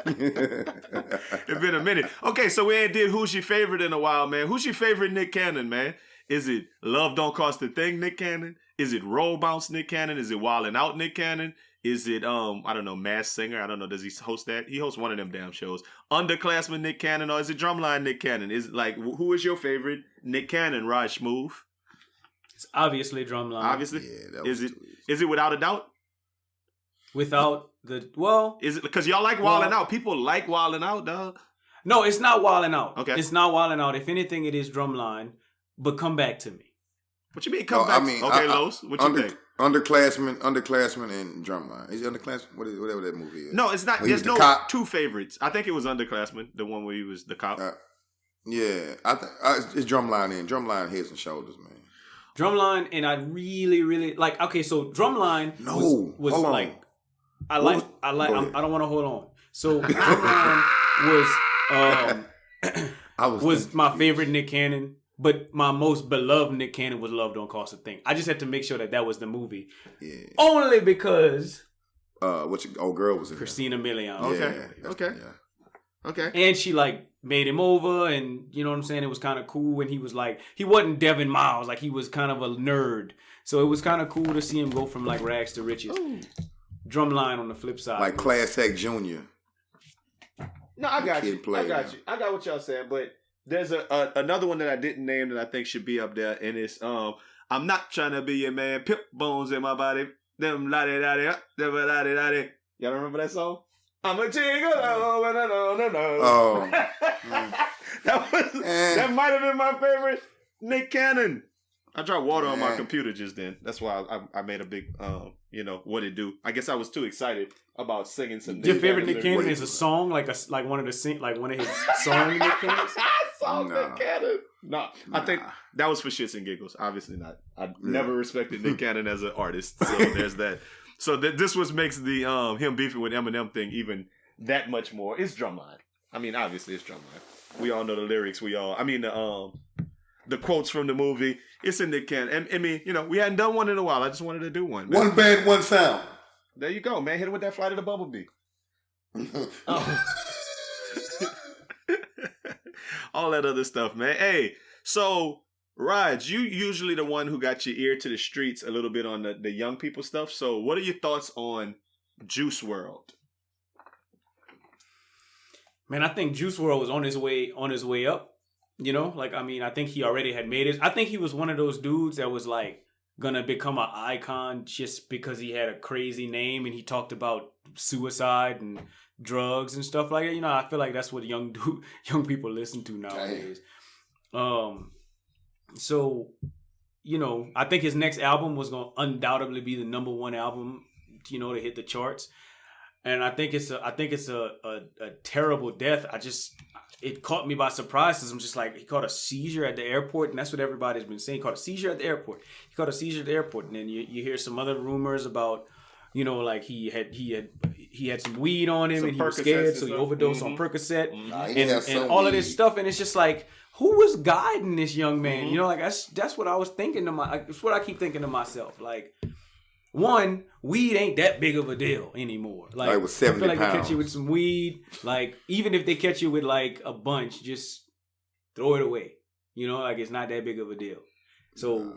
It's been a minute. Okay, so we ain't did Who's Your Favorite in a while, man. Who's your favorite Nick Cannon, man? Is it Love Don't Cost a Thing, Nick Cannon? Is it Roll Bounce, Nick Cannon? Is it Wildin' Out, Nick Cannon? Is it, I don't know, Masked Singer? I don't know. Does he host that? He hosts one of them damn shows. Underclassman Nick Cannon, or is it Drumline Nick Cannon? Is it like, who is your favorite Nick Cannon, Raj Smooth? It's obviously Drumline. Obviously. Yeah, Is it without a doubt? Without is it because y'all like Wildin' Out? People like Wildin' Out, dog. No, it's not Wildin' Out. Okay, it's not Wildin' Out. If anything, it is Drumline. But come back to me. What you mean? Come back? Okay, Los. What you think? Underclassman, and Drumline. Is he Underclassman? Whatever that movie is. No, it's not. There's no cop. Two favorites. I think it was Underclassman, the one where he was the cop. Yeah, I think it's Drumline and Drumline Heads and Shoulders, man. Drumline, and I really, really like. Okay, so Drumline was like. I don't want to hold on. So Drumline was my favorite Nick Cannon, but my most beloved Nick Cannon was Love Don't Cost a Thing. I just had to make sure that was the movie. Yeah. Only because which old girl was in Christina Milian. Okay. And she like made him over, and you know what I'm saying? It was kind of cool, and he was like, he wasn't Devin Miles, like he was kind of a nerd. So it was kind of cool to see him go from like rags to riches. Ooh. Drumline on the flip side, like Class Act Jr. No, I got you. I got what y'all saying, but there's another one that I didn't name that I think should be up there, and it's I'm not trying to be your man. Pip bones in my body. Them la di da di da da di da di. Y'all remember that song? I'm a jingle. Oh, that might have been my favorite Nick Cannon. I dropped water on my computer just then. That's why I made a big, what it do. I guess I was too excited about singing some. Your favorite Nick Cannon is a song, like one of his songs Nick Cannon. Nick Cannon. No, I think that was for shits and giggles. Obviously not. I never respected Nick Cannon as an artist. So there's that. So this makes the him beefing with Eminem thing even that much more. It's Drumline. I mean, obviously it's Drumline. We all know the lyrics. The quotes from the movie. It's in Nick Cannon. And I mean, we hadn't done one in a while. I just wanted to do one. One band, one sound. There you go, man. Hit it with that Flight of the Bumblebee. All that other stuff, man. Hey, so Raj, you usually the one who got your ear to the streets a little bit on the young people stuff. So what are your thoughts on Juice WRLD? Man, I think Juice WRLD was on his way up. I think he already had made it. I think he was one of those dudes that was like gonna become an icon just because he had a crazy name and he talked about suicide and drugs and stuff like that. You know, I feel like that's what young people listen to nowadays. So, you know, I think his next album was gonna undoubtedly be the number one album, you know, to hit the charts. And I think it's a terrible death. It caught me by surprise because I'm just like, he caught a seizure at the airport, and that's what everybody's been saying. He caught a seizure at the airport. And then you hear some other rumors about, you know, like he had some weed on him Some and he was Percocets scared, and so he stuff. overdosed on Percocet Nah, he had and some all of weed. this stuff. And it's just like, who was guiding this young man? You know, like that's what I was thinking it's what I keep thinking to myself. Like, one, weed ain't that big of a deal anymore. Like, it was I 70 feel like they catch pounds. you with some weed. Like, even if they catch you with like a bunch, just throw it away. You know, like it's not that big of a deal. So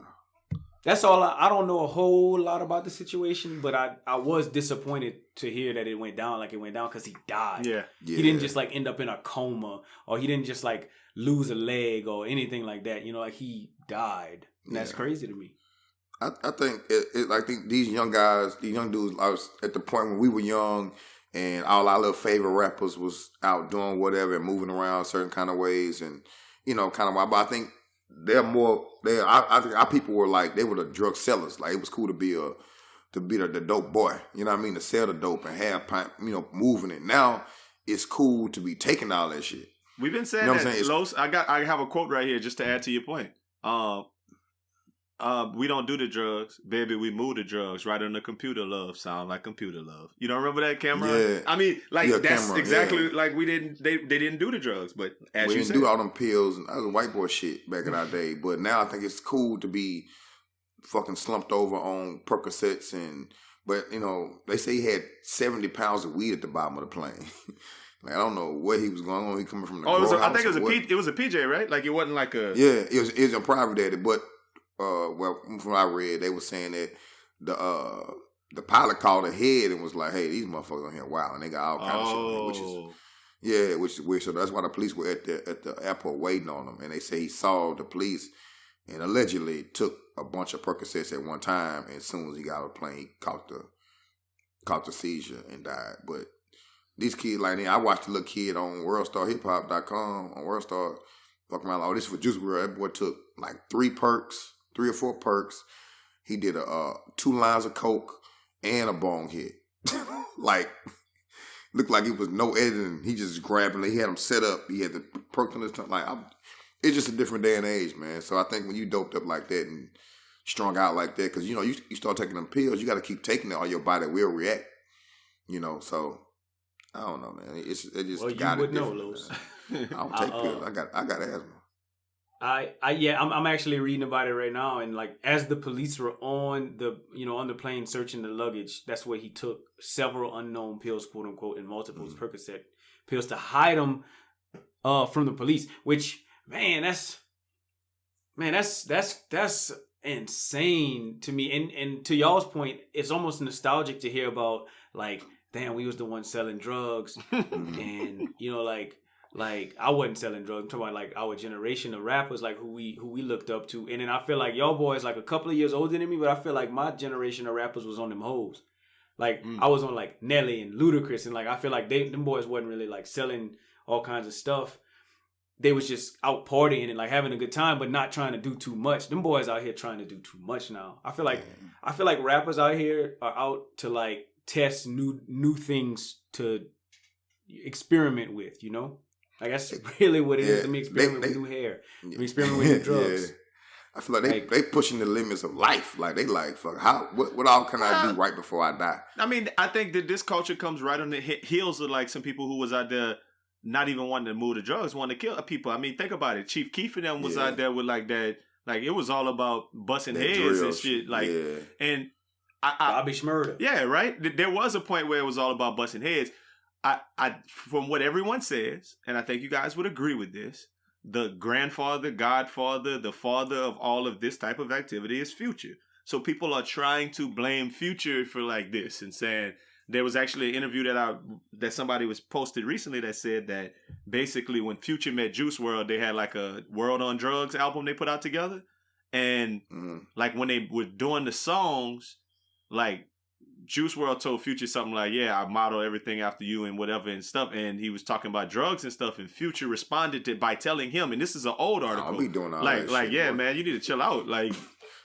that's all. I don't know a whole lot about the situation, but I was disappointed to hear that it went down like it went down because he died. Yeah. He didn't just like end up in a coma, or he didn't just like lose a leg or anything like that. You know, like he died. And that's crazy to me. I think I think these young guys, these young dudes, I was at the point when we were young and all our little favorite rappers was out doing whatever and moving around certain kind of ways and, you know, kind of, but I think I think our people were like, they were the drug sellers. Like, it was cool to be the dope boy, you know what I mean? To sell the dope and have, you know, moving it. Now it's cool to be taking all that shit. We've been saying You know what that, I'm saying? Los. I have a quote right here just to add to your point. We don't do the drugs, baby. We move the drugs right on the computer. Love sound like computer love. You don't remember that, Cameron? Yeah. I mean, like Yeah, that's Cameron, exactly yeah. like we didn't. They didn't do the drugs, but as We you didn't said, do all them pills and that was white boy shit back in our day. But now I think it's cool to be fucking slumped over on Percocets but you know, they say he had 70 pounds of weed at the bottom of the plane. Like, I don't know where he was going on. He coming from the I grow think house it was or what? it was a PJ, right? Like it wasn't like a Yeah, it was a private daddy, but well, from what I read, they were saying that the pilot called ahead and was like, "Hey, these motherfuckers on here, wow," and they got all kinds of shit, which is weird. So that's why the police were at the airport waiting on him, and they say he saw the police and allegedly took a bunch of Percocets at one time, and as soon as he got on the plane, he caught the seizure and died. But these kids, like, I watched a little kid on WorldStarHipHop.com on WorldStar fucking around. Oh, this was Juice WRLD. That boy took like 3 or 4 perks. He did 2 lines of coke and a bong hit. Like, looked like it was no editing. He just grabbed him. He had him set up. He had the perks on his tongue. Like, it's just a different day and age, man. So I think when you doped up like that and strung out like that, because, you know, you start taking them pills, you got to keep taking it or your body will react. You know, so I don't know, man. It just Well, you got it would know, different, Los. man. I don't take pills. I got asthma. I'm actually reading about it right now, and like as the police were on the plane searching the luggage, that's where he took several unknown pills, quote unquote, and multiple Percocet pills to hide them from the police. Which that's insane to me. And to y'all's point, it's almost nostalgic to hear about, like, damn, we was the ones selling drugs, and you know, like I wasn't selling drugs. I'm talking about like our generation of rappers, like who we looked up to. And then I feel like y'all boys like a couple of years older than me, but I feel like my generation of rappers was on them hoes. Like I was on like Nelly and Ludacris, and like I feel like them boys wasn't really like selling all kinds of stuff. They was just out partying and like having a good time, but not trying to do too much. Them boys out here trying to do too much now. I feel like rappers out here are out to like test new things to experiment with, you know? Like that's really what it is to me. Experiment with new hair. Experiment with new drugs. Yeah. I feel like they pushing the limits of life. Like they like, fuck, what all can I do right before I die? I mean, I think that this culture comes right on the heels of like some people who was out there not even wanting to move the drugs, wanting to kill people. I mean, think about it. Chief Keef and them was out there with like that. Like it was all about busting heads drills and shit. Like and Bobby Shmurda. Yeah, right. There was a point where it was all about busting heads. I from what everyone says, and I think you guys would agree with this, the grandfather, godfather, the father of all of this type of activity is Future. So people are trying to blame Future for like this and saying there was actually an interview that somebody was posted recently that said that basically when Future met Juice WRLD, they had like a World on Drugs album they put out together. And like when they were doing the songs, like Juice WRLD told Future something like, "Yeah, I model everything after you and whatever and stuff." And he was talking about drugs and stuff. And Future responded by telling him, and this is an old article. I'll be doing all like, that shit, yeah, bro. man, you need to chill out. Like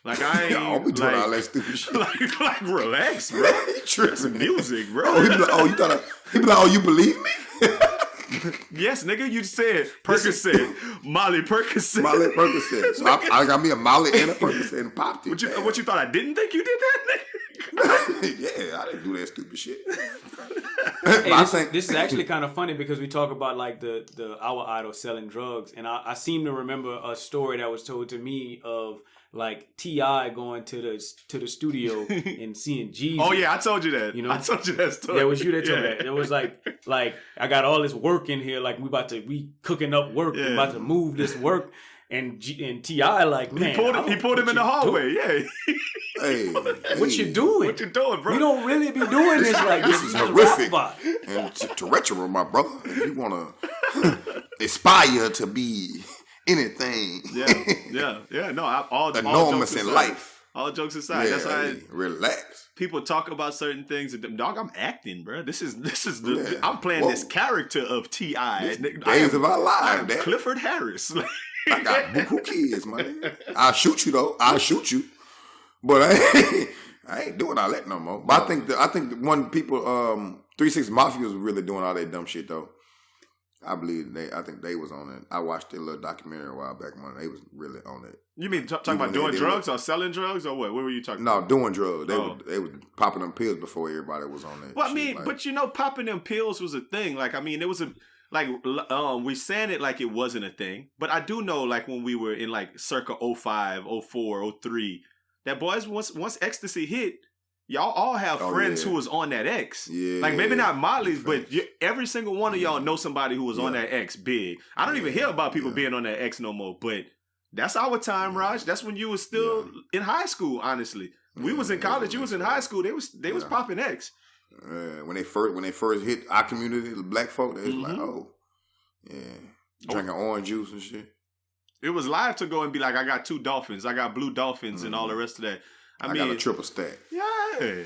I ain't. I'll be doing all that stupid shit. like relax, bro. You tripping. It's music, bro. Oh, he be like, he be like, oh, you believe me? Yes, nigga, you said Percocet, Molly Percocet. Molly Percocet. So I got me a Molly and a Percocet and popped it. What you thought I didn't think you did that, nigga? Yeah, I didn't do that stupid shit. Hey, this is actually kind of funny because we talk about like our idol selling drugs, and I seem to remember a story that was told to me of like T.I. going to the studio and seeing Jesus. Oh yeah, I told you that. You know, I told you that story. Yeah, it was you that told me that. It was like I got all this work in here, like we cooking up work, we about to move this work. And T.I. like, man, he pulled him in the hallway. Yeah. Hey, what you doing? What you doing, bro? We don't really be doing this like this is horrific. And to retro, my brother, if you want to aspire to be anything, No, all enormous jokes in aside, life. All jokes aside, that's why relax. people talk about certain things. And dog, I'm acting, bro. This is Yeah. I'm playing this character of T.I. Days of our lives, I'm Clifford Harris. I got buku kids, man. I'll shoot you though. I'll shoot you. But I ain't doing all that no more. But I think the one people 3 6 Mafia was really doing all that dumb shit though. I think they was on it. I watched their little documentary a while back when they was really on it. You mean talking about doing drugs or selling drugs or what? What were you talking about? No, doing drugs. They was popping them pills before everybody was on it. Well, I mean, but popping them pills was a thing. Like, I mean, it was we saying it like it wasn't a thing. But I do know, like, when we were in, like, circa 05, 04, 03, that boys, once ecstasy hit, y'all all have friends who was on that X. Yeah. Like, maybe not Molly's, but every single one of y'all know somebody who was on that X big. I don't even hear about people being on that X no more, but that's our time, Raj. That's when you was still in high school, honestly. We was in college, you was in high school. They was popping X. When they first hit our community, the black folk, they was like, oh, yeah, drinking orange juice and shit. It was live to go and be like, I got 2 dolphins, I got blue dolphins, and all the rest of that. I mean, got a triple stack. Yeah.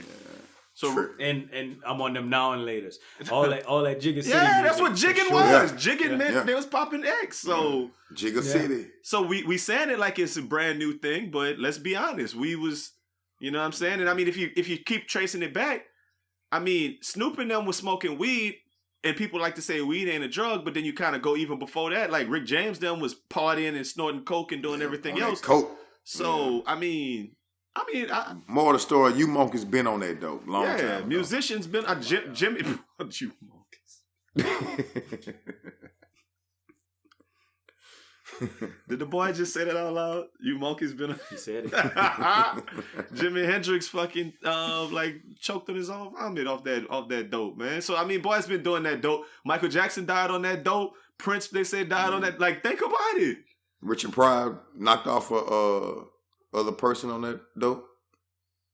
So and I'm on them now and laters. All that Jigga City. Yeah, that's what jigging was. Yeah. Jigging meant they was popping X. So Jigga City. So we saying it like it's a brand new thing, but let's be honest, we was, you know what I'm saying? And I mean, if you keep tracing it back, I mean, Snoop and them was smoking weed, and people like to say weed ain't a drug, but then you kind of go even before that, like Rick James them was partying and snorting coke and doing everything else. Coke. So I mean, more of the story. You monkeys been on that dope long time. Yeah, musicians been Jimmy. You monkeys. Did the boy just say that out loud? You monkeys been. He said it. Jimi Hendrix fucking like choked on his own vomit off that dope, man. So I mean, boy's been doing that dope. Michael Jackson died on that dope. Prince, they said, died on that. Like, think about it. Richard Pryor knocked off a other person on that dope.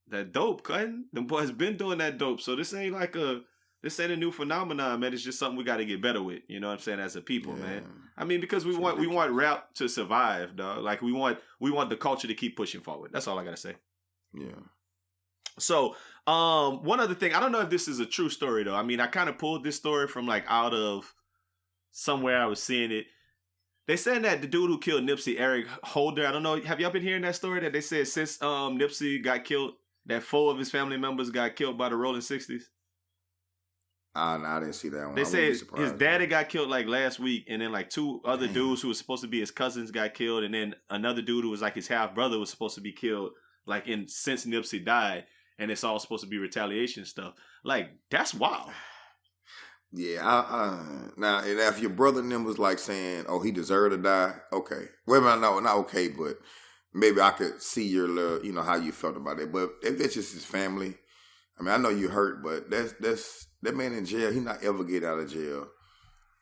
That dope, cutting. Them boys been doing that dope. So this ain't a new phenomenon, man. It's just something we got to get better with. You know what I'm saying? As a people, man. I mean, because we want rap to survive, dog. Like we want the culture to keep pushing forward. That's all I gotta say. Yeah. So, one other thing, I don't know if this is a true story though. I mean, I kind of pulled this story from like out of somewhere I was seeing it. They said that the dude who killed Nipsey, Eric Holder, I don't know, have y'all been hearing that story that they said since Nipsey got killed, that 4 of his family members got killed by the Rolling 60s? No, I didn't see that one. They said his daddy got killed like last week, and then like 2 other dudes who was supposed to be his cousins got killed, and then another dude who was like his half brother was supposed to be killed like since Nipsey died, and it's all supposed to be retaliation stuff. Like, that's wild. Yeah, now if your brother and them was like saying, "Oh, he deserved to die," okay. Well, no, not okay, but maybe I could see your little, you know, how you felt about it. But if it's just his family, I mean, I know you hurt, but that's that man in jail. He not ever get out of jail.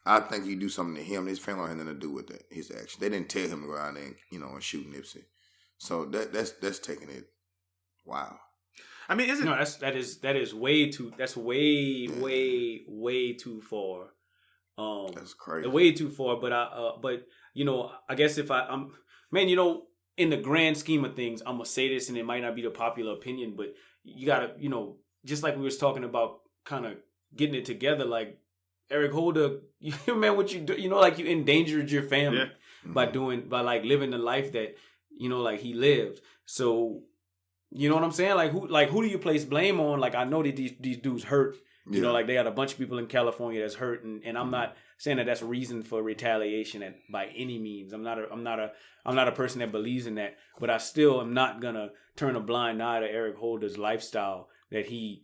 I think you do something to him. His family had nothing to do with that. His action. They didn't tell him to go out there and, you know, and shoot Nipsey. So that's taking it. Wow. I mean, is it? No, that is way too. That's way too far. That's crazy. Way too far. But but you know, I guess if I'm man, you know, in the grand scheme of things, I'm gonna say this, and it might not be the popular opinion, but you gotta, just like we was talking about, kind of getting it together. Like Eric Holder, man, what you do? Like you endangered your family by like living the life that like he lived. So you know what I'm saying? Like who do you place blame on? Like I know that these dudes hurt. Like they got a bunch of people in California that's hurt, and I'm not saying that that's a reason for retaliation by any means. I'm not a person that believes in that, but I still am not gonna turn a blind eye to Eric Holder's lifestyle. That he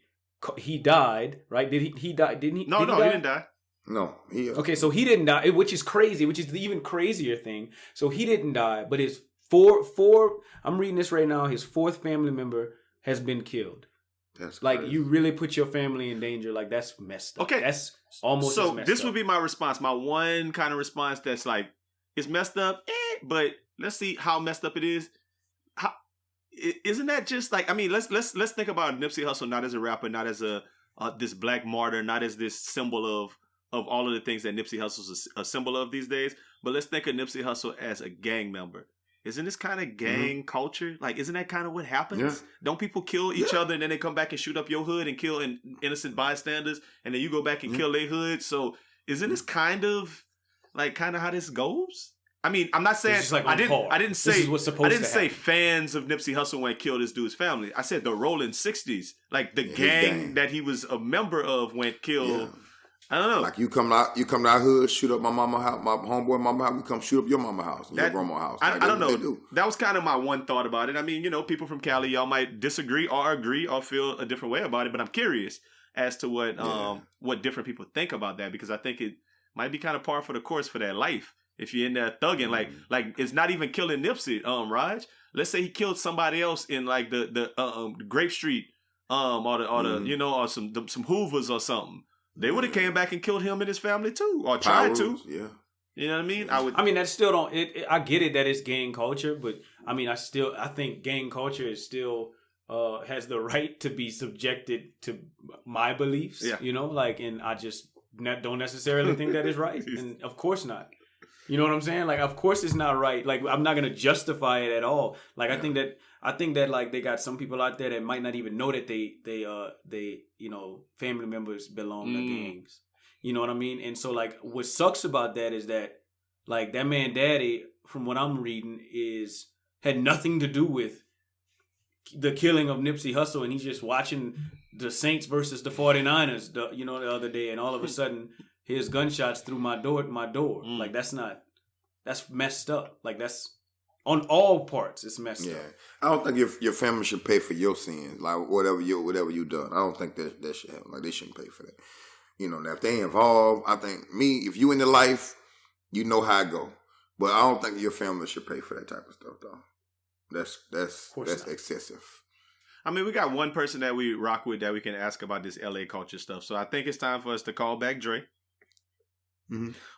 died, right? Did he die? Didn't he? No, he didn't die. No, okay, so he didn't die, which is crazy, which is the even crazier thing. So he didn't die, but his four. I'm reading this right now. His fourth family member has been killed. That's like crazy. You really put your family in danger. Like that's messed up. Okay, that's almost so as messed this up. would be my response. My one kind of response that's like it's messed up, but let's see how messed up it is. How isn't that just like let's think about Nipsey Hussle not as a rapper, not as a this black martyr, not as this symbol of all of the things that Nipsey Hussle's a symbol of these days. But let's think of Nipsey Hussle as a gang member. Isn't this kind of gang culture? Like, isn't that kind of what happens? Yeah. Don't people kill each other and then they come back and shoot up your hood and kill innocent bystanders and then you go back and kill their hood? So isn't this kind of how this goes? I mean, I'm not saying like I didn't say this is what's supposed I didn't to say happen. fans of Nipsey Hussle went kill this dude's family. I said the Rolling 60s, like the gang that he was a member of went kill. Yeah. I don't know. Like you come out hood, shoot up my mama house, my homeboy mama house. We come shoot up your mama house, and your grandma house. I don't know. Do. That was kind of my one thought about it. I mean, people from Cali, y'all might disagree or agree or feel a different way about it, but I'm curious as to what different people think about that, because I think it might be kind of par for the course for that life. If you're in there thugging, like it's not even killing Nipsey, Raj. Let's say he killed somebody else in like the Grape Street, or some Hoovers or something. They would have came back and killed him and his family too, or tried to. Yeah. You know what I mean? I mean, that still don't. I get it that it's gang culture, but I mean, I think gang culture is still has the right to be subjected to my beliefs. Yeah. And I just don't necessarily think that is right, and of course not. You know what I'm saying? Like, of course it's not right. Like, I'm not gonna justify it at all. Like, I think that like they got some people out there that might not even know that they family members belong to gangs. You know what I mean? And so like what sucks about that is that like that man daddy, from what I'm reading, had nothing to do with the killing of Nipsey Hussle, and he's just watching the Saints versus the 49ers the other day, and all of a sudden his gunshots through my door. Like that's messed up. Like that's on all parts, it's messed up. I don't think your family should pay for your sins, like whatever you done. I don't think that should happen. Like they shouldn't pay for that. Now if they involved, I think if you in the life, you know how it go. But I don't think your family should pay for that type of stuff, though. That's excessive. I mean, we got one person that we rock with that we can ask about this LA culture stuff. So I think it's time for us to call back Dre.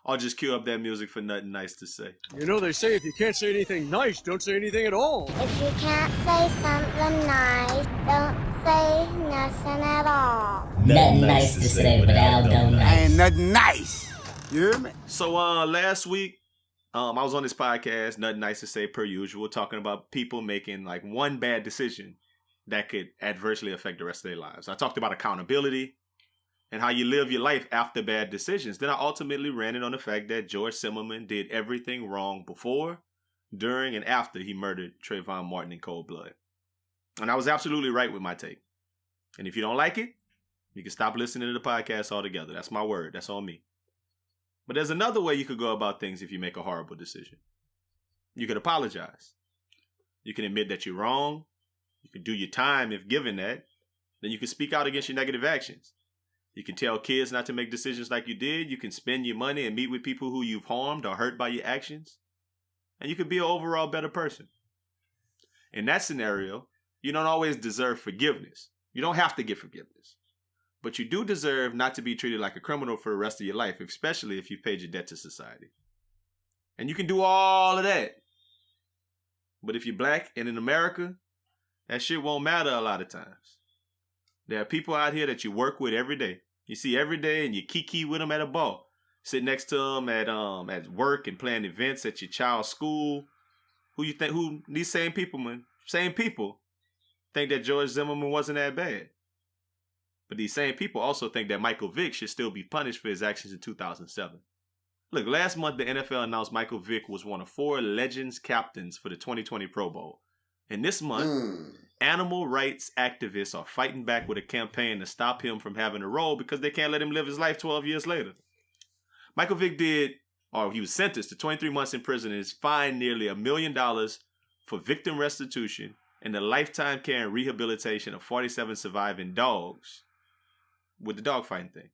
I'll just cue up that music for Nothing Nice to Say. They say if you can't say anything nice, don't say anything at all. If you can't say something nice, don't say nothing at all. Nothing nice to say, but Aldo nice. Ain't nothing nice. You hear me? So last week, I was on this podcast, Nothing Nice to Say per usual, talking about people making like one bad decision that could adversely affect the rest of their lives. I talked about accountability and how you live your life after bad decisions. Then I ultimately ran it on the fact that George Zimmerman did everything wrong before, during, and after he murdered Trayvon Martin in cold blood. And I was absolutely right with my take. And if you don't like it, you can stop listening to the podcast altogether. That's my word. That's on me. But there's another way you could go about things if you make a horrible decision. You could apologize. You can admit that you're wrong. You can do your time if given that. Then you can speak out against your negative actions. You can tell kids not to make decisions like you did. You can spend your money and meet with people who you've harmed or hurt by your actions. And you could be an overall better person. In that scenario, you don't always deserve forgiveness. You don't have to get forgiveness. But you do deserve not to be treated like a criminal for the rest of your life, especially if you paid your debt to society. And you can do all of that. But if you're black and in America, that shit won't matter a lot of times. There are people out here that you work with every day. You see every day and you kiki with them at a bar. Sit next to them at work and plan events at your child's school. Who these same people, man? Same people think that George Zimmerman wasn't that bad. But these same people also think that Michael Vick should still be punished for his actions in 2007. Look, last month the NFL announced Michael Vick was one of 4 Legends captains for the 2020 Pro Bowl. And this month, animal rights activists are fighting back with a campaign to stop him from having a role because they can't let him live his life 12 years later. Michael Vick he was sentenced to 23 months in prison and is fined nearly $1 million for victim restitution and the lifetime care and rehabilitation of 47 surviving dogs with the dogfighting thing.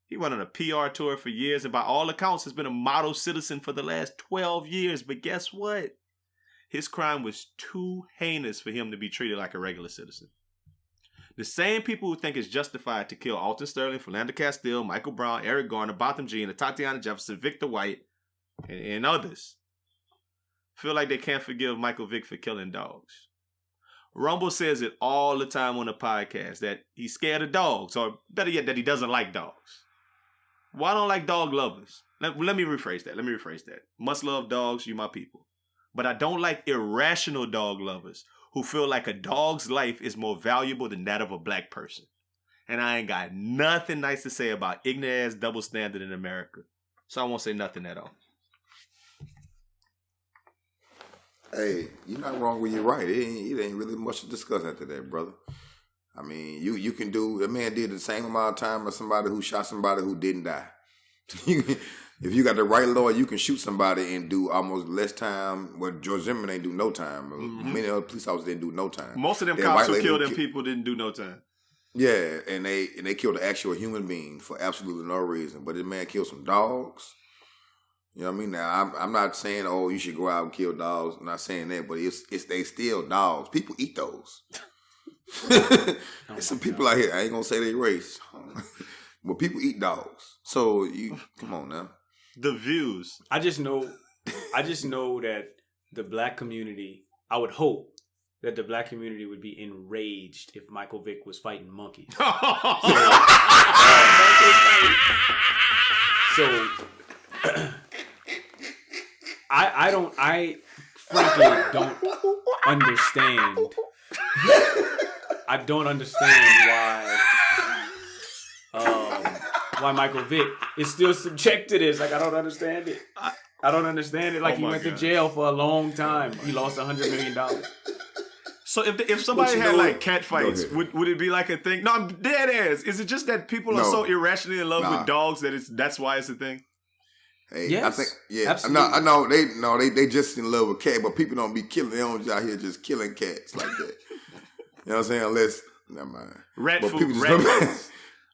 He went on a PR tour for years and by all accounts has been a model citizen for the last 12 years. But guess what? His crime was too heinous for him to be treated like a regular citizen. The same people who think it's justified to kill Alton Sterling, Philando Castile, Michael Brown, Eric Garner, Botham Jean, Tatiana Jefferson, Victor White, and others feel like they can't forgive Michael Vick for killing dogs. Rumble says it all the time on the podcast that he's scared of dogs, or better yet, that he doesn't like dogs. Well, I don't like dog lovers. Let me rephrase that. Must love dogs, you my people. But I don't like irrational dog lovers who feel like a dog's life is more valuable than that of a black person. And I ain't got nothing nice to say about ignorant ass double standard in America. So I won't say nothing at all. Hey, you're not wrong when you're right. It ain't really much to discuss after that, brother. I mean, you can do, the man did the same amount of time as somebody who shot somebody who didn't die. If you got the right lawyer, you can shoot somebody and do almost less time. Well, George Zimmerman ain't do no time. Many other police officers didn't do no time. Most of them cops who killed them people didn't do no time. Yeah, and they killed an actual human being for absolutely no reason. But this man killed some dogs. You know what I mean? Now, I'm not saying, oh, you should go out and kill dogs. I'm not saying that, but it's they still dogs. People eat those. There's some people out here, I ain't going to say they race, but people eat dogs. So, come on now. The views. I just know that the black community, I would hope that the black community would be enraged if Michael Vick was fighting monkeys. So I frankly don't understand. I don't understand why Michael Vick is still subject to this. Like, I don't understand it. I don't understand it. Like, he went to jail for a long time. He lost $100 million. So if somebody had like cat fights, would it be like a thing? No, I'm dead ass. Is it just that people are so irrationally in love with dogs that's why it's a thing? Hey, yes, I think, yeah, absolutely. I know they just in love with cats, but people don't be killing. They don't just out here just killing cats like that. You know what I'm saying? Unless, never mind. Rat food.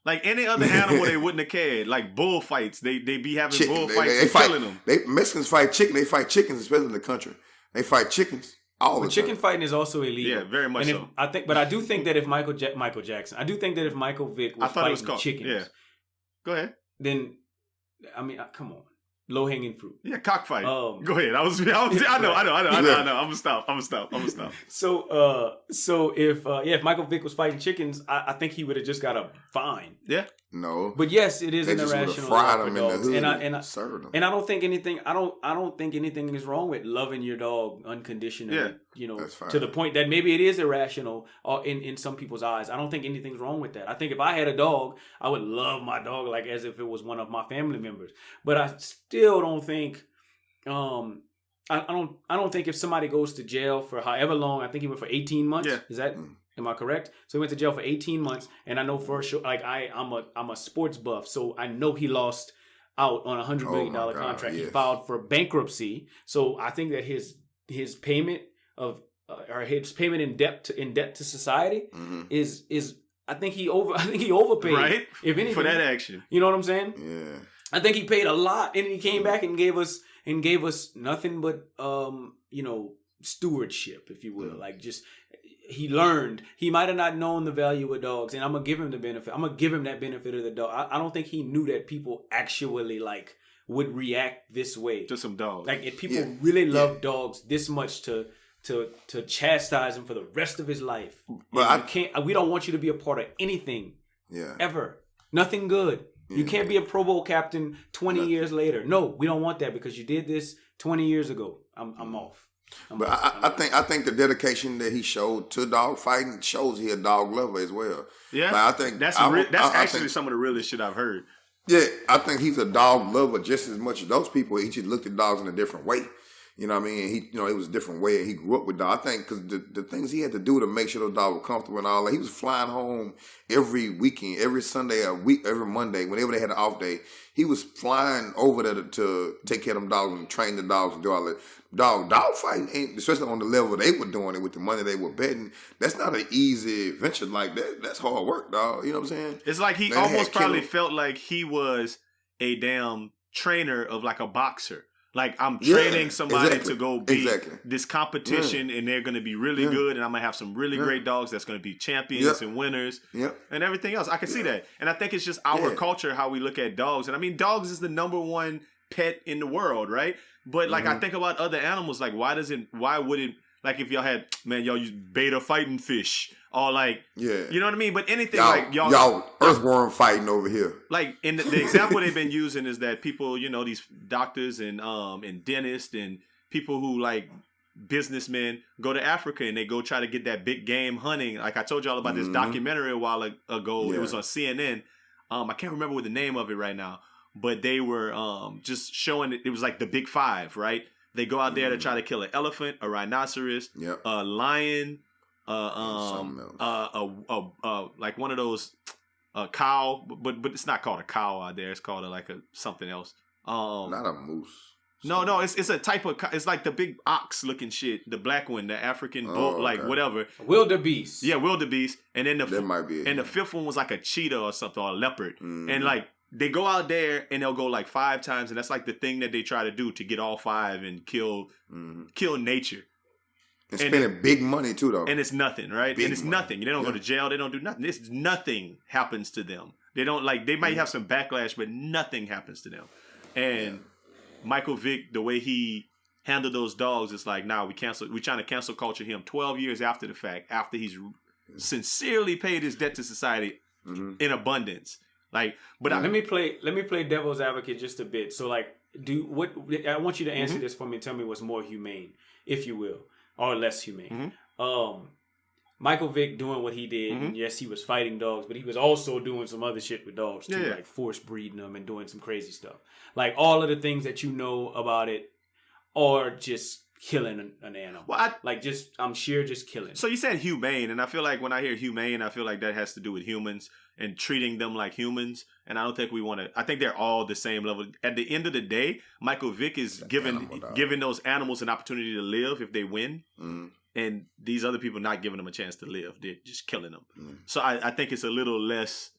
Like any other animal, they wouldn't have cared. Like bullfights, they be having bullfights and killing them. Mexicans fight chicken. They fight chickens, especially in the country. They fight chickens all the time. Chicken fighting is also illegal. Yeah, very much so. But I do think that if Michael Jackson, I do think that if Michael Vick was fighting chickens, go ahead. Then, I mean, come on. Low-hanging fruit. Yeah, cockfight. Go ahead. I know. I'm gonna stop. So if Michael Vick was fighting chickens, I think he would have just got a fine. Yeah. No. But yes, it is an irrational love for dogs. And I don't think anything. I don't think anything is wrong with loving your dog unconditionally. Yeah. You know, to the point that maybe it is irrational in some people's eyes. I don't think anything's wrong with that. I think if I had a dog, I would love my dog like as if it was one of my family members. But I still don't think. I don't think if somebody goes to jail for however long. I think he went for 18 months. Yeah. Is that? Am I correct? So he went to jail for 18 months, and I know for sure, like I'm a sports buff, so I know he lost out on $100 million contract. Yes. He filed for bankruptcy, so I think that his payment of or his payment in debt to society is I think he overpaid, right? If anything, for that action, you know what I'm saying? Yeah, I think he paid a lot, and he came back and gave us nothing but stewardship, if you will, like just. He learned. He might have not known the value of dogs, and I'm gonna give him the benefit. I'm gonna give him that benefit of the dog. I don't think he knew that people actually would react this way to some dogs. Like if people really love dogs this much to chastise him for the rest of his life. But we don't want you to be a part of anything. Yeah. Ever. Nothing good. You can't be a Pro Bowl captain 20 years later. No, we don't want that because you did this 20 years ago. I'm off. But I think the dedication that he showed to dog fighting shows he a dog lover as well. Yeah, like, I think that's actually some of the realest shit I've heard. Yeah, I think he's a dog lover just as much as those people. He just looked at dogs in a different way. You know what I mean? He, it was a different way. He grew up with dogs. I think because the things he had to do to make sure those dogs were comfortable and all that. He was flying home every weekend, every Sunday, every Monday, whenever they had an off day. He was flying over there to take care of them dogs and train the dogs and do all that. Dog fighting, especially on the level they were doing it with the money they were betting. That's not an easy venture like that. That's hard work, dog. You know what I'm saying? It's like he almost probably felt like he was a damn trainer of like a boxer. Like I'm training somebody to go beat this competition, and they're going to be really good, and I'm going to have some really great dogs that's going to be champions and winners and everything else. I can see that. And I think it's just our culture, how we look at dogs. And I mean, dogs is the number one pet in the world, right? But like I think about other animals, like why would it, like if y'all had, y'all use beta fighting fish, or like, you know what I mean? But anything like y'all earthworm fighting over here. Like in the example they've been using is that people, these doctors and dentists and people who like businessmen go to Africa and they go try to get that big game hunting. Like I told y'all about this documentary a while ago. It was on CNN. I can't remember what the name of it right now, but they were just showing it was like the big five, right? They go out there to try to kill an elephant, a rhinoceros, a lion, like one of those cow, but it's not called a cow out there. It's called something else. Not a moose. No, it's a type of. It's like the big ox looking shit, the black one, the African bull, like whatever. Wildebeest. Yeah, wildebeest, and then that might be it. And the fifth one was like a cheetah or something, or a leopard, and like. They go out there and they'll go like 5 times, and that's like the thing that they try to do to get all 5 and kill nature. And spending big money too, though. And it's nothing, right? And it's nothing. They don't go to jail. They don't do nothing. Nothing happens to them. They don't they might have some backlash, but nothing happens to them. And Michael Vick, the way he handled those dogs, it's like, we're trying to cancel culture him 12 years after the fact, after he's sincerely paid his debt to society in abundance. Like, but let me play devil's advocate just a bit. So, like, I want you to answer this for me and tell me what's more humane, if you will, or less humane. Michael Vick doing what he did, and yes, he was fighting dogs, but he was also doing some other shit with dogs too, like force breeding them and doing some crazy stuff. Like all of the things that you know about it, or just killing an animal. Well, I'm sure just killing. So you said humane, and I feel like when I hear humane, I feel like that has to do with humans and treating them like humans. And I don't think we want to. I think they're all the same level. At the end of the day, Michael Vick is giving those animals an opportunity to live if they win, and these other people not giving them a chance to live. They're just killing them. So I think it's a little less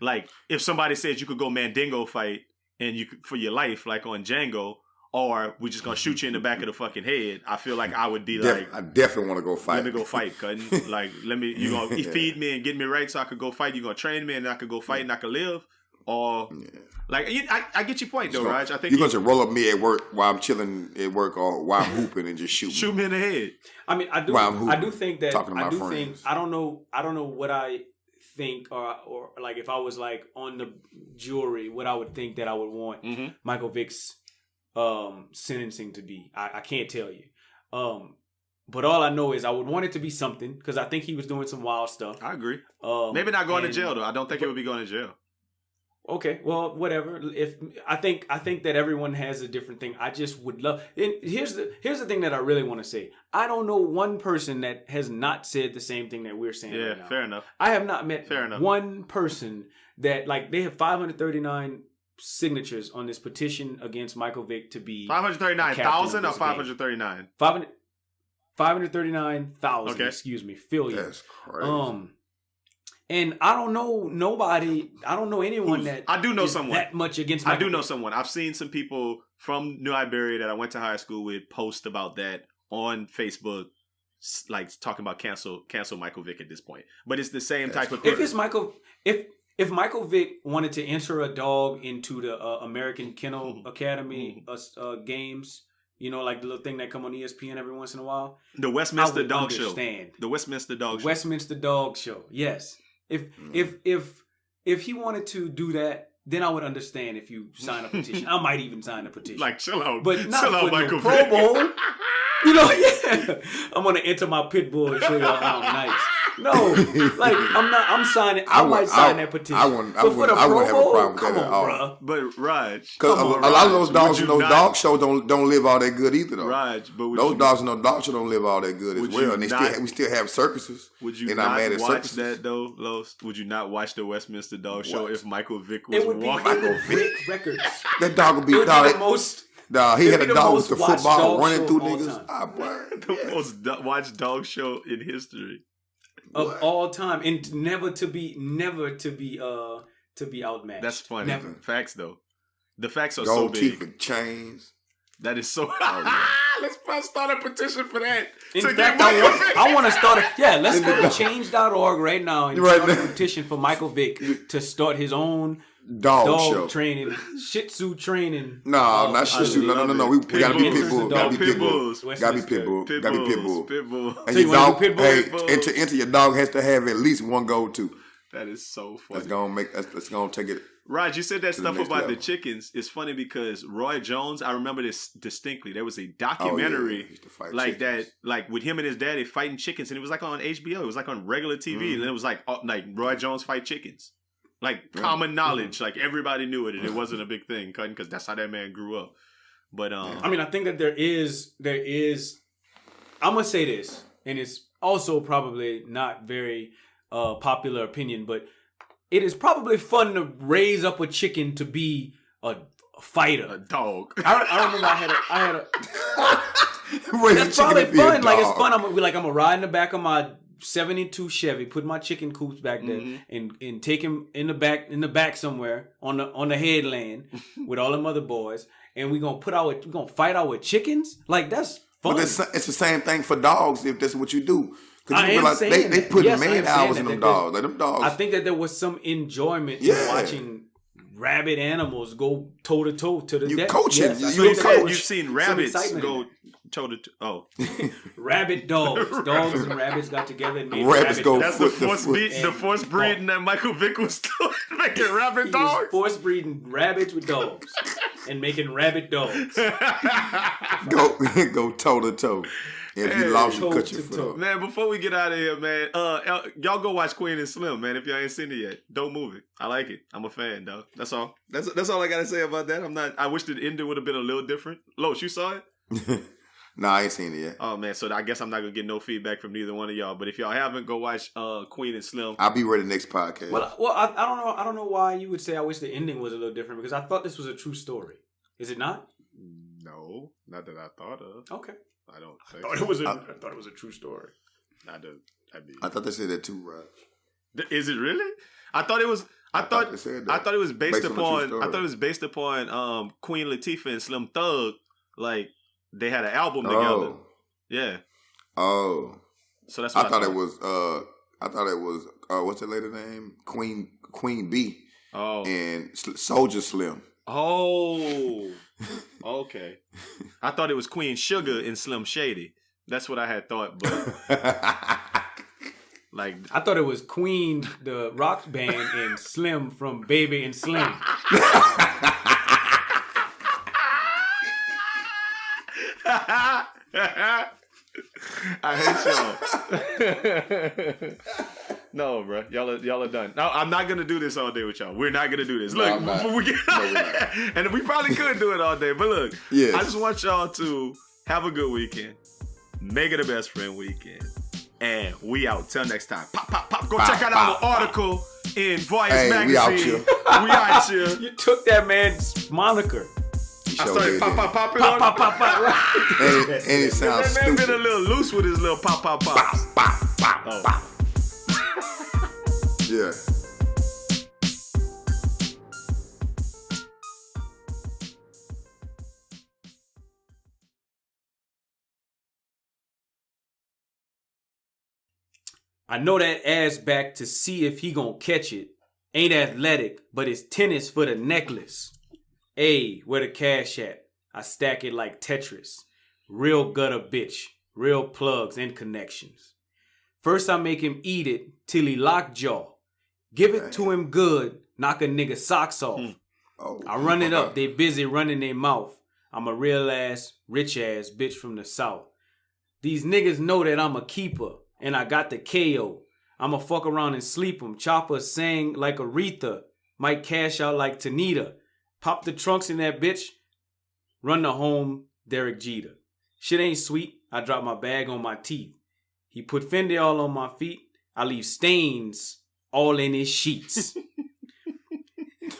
like if somebody says you could go Mandingo fight and you could, for your life, like on Django. Or we're just gonna shoot you in the back of the fucking head. I feel like I would be like, I definitely want to go fight. Let me go fight, cuz. Like, you gonna feed me and get me right so I could go fight. You gonna train me and I could go fight and I could live. Or like, I get your point though, Raj. I think you're gonna roll up me at work while I'm chilling at work or while I'm hooping and just shoot me in the head. I mean, I do think that I don't know what I think or like if I was like on the jury, what I would think that I would want Michael Vick's sentencing to be. I can't tell you. But all I know is I would want it to be something because I think he was doing some wild stuff. I agree. Maybe not going to jail though. I don't think it would be going to jail. Okay, well, whatever. If I think that everyone has a different thing. I just would love. And here's the thing that I really want to say. I don't know one person that has not said the same thing that we're saying. Yeah, right now. Fair enough. I have not met one person that like they have 539 signatures on this petition against Michael Vick to be 539,000 or 539? 539,000. Okay. Excuse me. That's crazy. And I don't know nobody. I don't know anyone that I do know someone that much against. Michael I do know someone. I've seen some people from New Iberia that I went to high school with post about that on Facebook, like talking about cancel Michael Vick at this point. But it's the same type of. If it's Michael, if Michael Vick wanted to enter a dog into the American Kennel Academy games, you know, like the little thing that come on ESPN every once in a while, the Westminster Dog Show, the Westminster Dog Show, Westminster Dog Show, yes. If he wanted to do that, then I would understand if you sign a petition. I might even sign a petition. Like chill out, but not chill for out, Michael Pro Bowl. You know, yeah. I'm gonna enter my pit bull and show y'all how I'm nice. No, like I'm signing. I might sign that petition. I wouldn't but for the have Pro a Bowl, problem with come that on, at all. bro. But Raj, Because a lot of those dogs in those dog shows don't live all that good either, though. Raj, but those dogs in those dog shows don't live all that good as well. And we still have circuses. Would you and not mad at watch circuses. that though, Los? Would you not watch the Westminster Dog Show if Michael Vick was It would be walking? Michael Vick records. That dog would be It would dog. be the most. He had a the dog most with the watched football dog running show through of all niggas. time. The most watched dog show in history. Of all time, and never to be outmatched. That's funny. Never. Facts though. The facts are Gold so teeth big. with chains. That is so. Let's start a petition for that. In fact, I want to start. Let's go to change.org right now and start a petition for Michael Vick to start his own dog show training, Shih Tzu training. No, not Shih Tzu. No. We gotta be pit bull. Gotta be pit bull. Pit Gotta be pit bull. Gotta be pit bull. Pit bull. And So your you wanna dog, do pit bull? hey, enter your dog has to have at least one goal too. That is so funny. That's gonna take it. Raj, you said that stuff about level. the chickens. It's funny because Roy Jones, I remember this distinctly. There was a documentary He used to fight like chickens. that, like with him and his daddy fighting chickens, and it was like on HBO. It was like on regular TV, and it was like Roy Jones fight chickens, like common knowledge. Like everybody knew it, and it wasn't a big thing, because that's how that man grew up. But I mean, I think that there is. I'm gonna say this, and it's also probably not very popular opinion, but it is probably fun to raise up a chicken to be a fighter, a dog. I remember I had a. Raise That's a chicken probably to be a fun. Like it's dog. fun. I'm gonna ride in the back of my 72 Chevy, put my chicken coops back there, and take him in the back somewhere on the headland with all them other boys, and we're gonna fight our chickens. Like that's fun. But it's the same thing for dogs if that's what you do. Because I you am realize saying they that. put Yes, I man am saying hours that, in them that dogs. Like them dogs. I think that there was some enjoyment in Yeah. watching rabid animals go toe to toe to the You death. coaching. Yes, I You think a that coach. You've seen some rabbits excitement in go that. toe to toe. Oh, Rabid dogs. Dogs and rabbits got together and made Rabbits rabid go dogs. that's the foot to force foot. beat, the force breeding that Michael Vick was doing, making rabbit He was dogs. force breeding rabbits with dogs and making rabbit dogs. Go toe to toe. If you lost, you toe cut your to foot toe. off. Man, before we get out of here, man, y'all go watch Queen and Slim, man. If y'all ain't seen it yet, dope movie. I like it. I'm a fan, dog. That's all. That's all I gotta say about that. I wish the ending would have been a little different. Los, you saw it? Nah, I ain't seen it yet. Oh man, so I guess I'm not gonna get no feedback from neither one of y'all. But if y'all haven't, go watch Queen and Slim. I'll be ready next podcast. Well, I don't know. I don't know why you would say I wish the ending was a little different because I thought this was a true story. Is it not? No, not that I thought of. Okay. I don't think. I thought it was a true story. I thought they said that too, right? Is it really? I thought it was. I thought they said that. I thought it was based Based on a true upon. story. I thought it was based upon Queen Latifah and Slim Thug. Like they had an album together. Yeah. Oh. So that's what I thought it was. I thought it was. What's that lady name? Queen B. Oh. And Soldier Slim. Oh. Okay. I thought it was Queen Sugar and Slim Shady. That's what I had thought, but like I thought it was Queen, the rock band, and Slim from Baby and Slim. I hate y'all. No, bro. Y'all are done. No, I'm not gonna do this all day with y'all. We're not gonna do this. Look, I'm not. before we get and we probably could do it all day, but look, Yes. I just want y'all to have a good weekend. Make it a best friend weekend. And we out. Till next time. Pop, pop, pop. Go check out our article in Voyage Hey, we out Magazine. here. We out here. You took that man's moniker. I started pop, pop, popping Pop, on pop, pop, pop. And it sounds That man been a stupid. little loose with his little pop, pop, pop. Oh. Yeah. I know that ass back to see if he gonna catch it. Ain't athletic, but it's tennis for the necklace. Ayy, where the cash at? I stack it like Tetris. Real gutter bitch. Real plugs and connections. First I make him eat it till he lockjaw. Give it to him good. Knock a nigga socks off. Oh. I run it up. They busy running their mouth. I'm a real ass, rich ass bitch from the south. These niggas know that I'm a keeper and I got the KO. I'ma fuck around and sleep 'em. Chopper sang like Aretha. Might cash out like Tanita. Pop the trunks in that bitch. Run the home, Derek Jeter. Shit ain't sweet. I drop my bag on my teeth. He put Fendi all on my feet. I leave stains all in his sheets.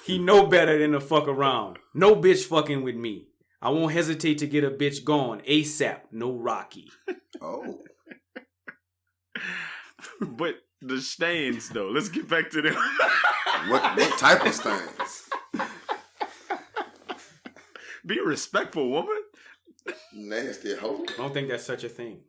He know better than to fuck around. No bitch fucking with me. I won't hesitate to get a bitch gone. ASAP, no Rocky. Oh. But the stains, though. Let's get back to them. What type of stains? Be respectful, woman. Nasty hoe. I don't think that's such a thing.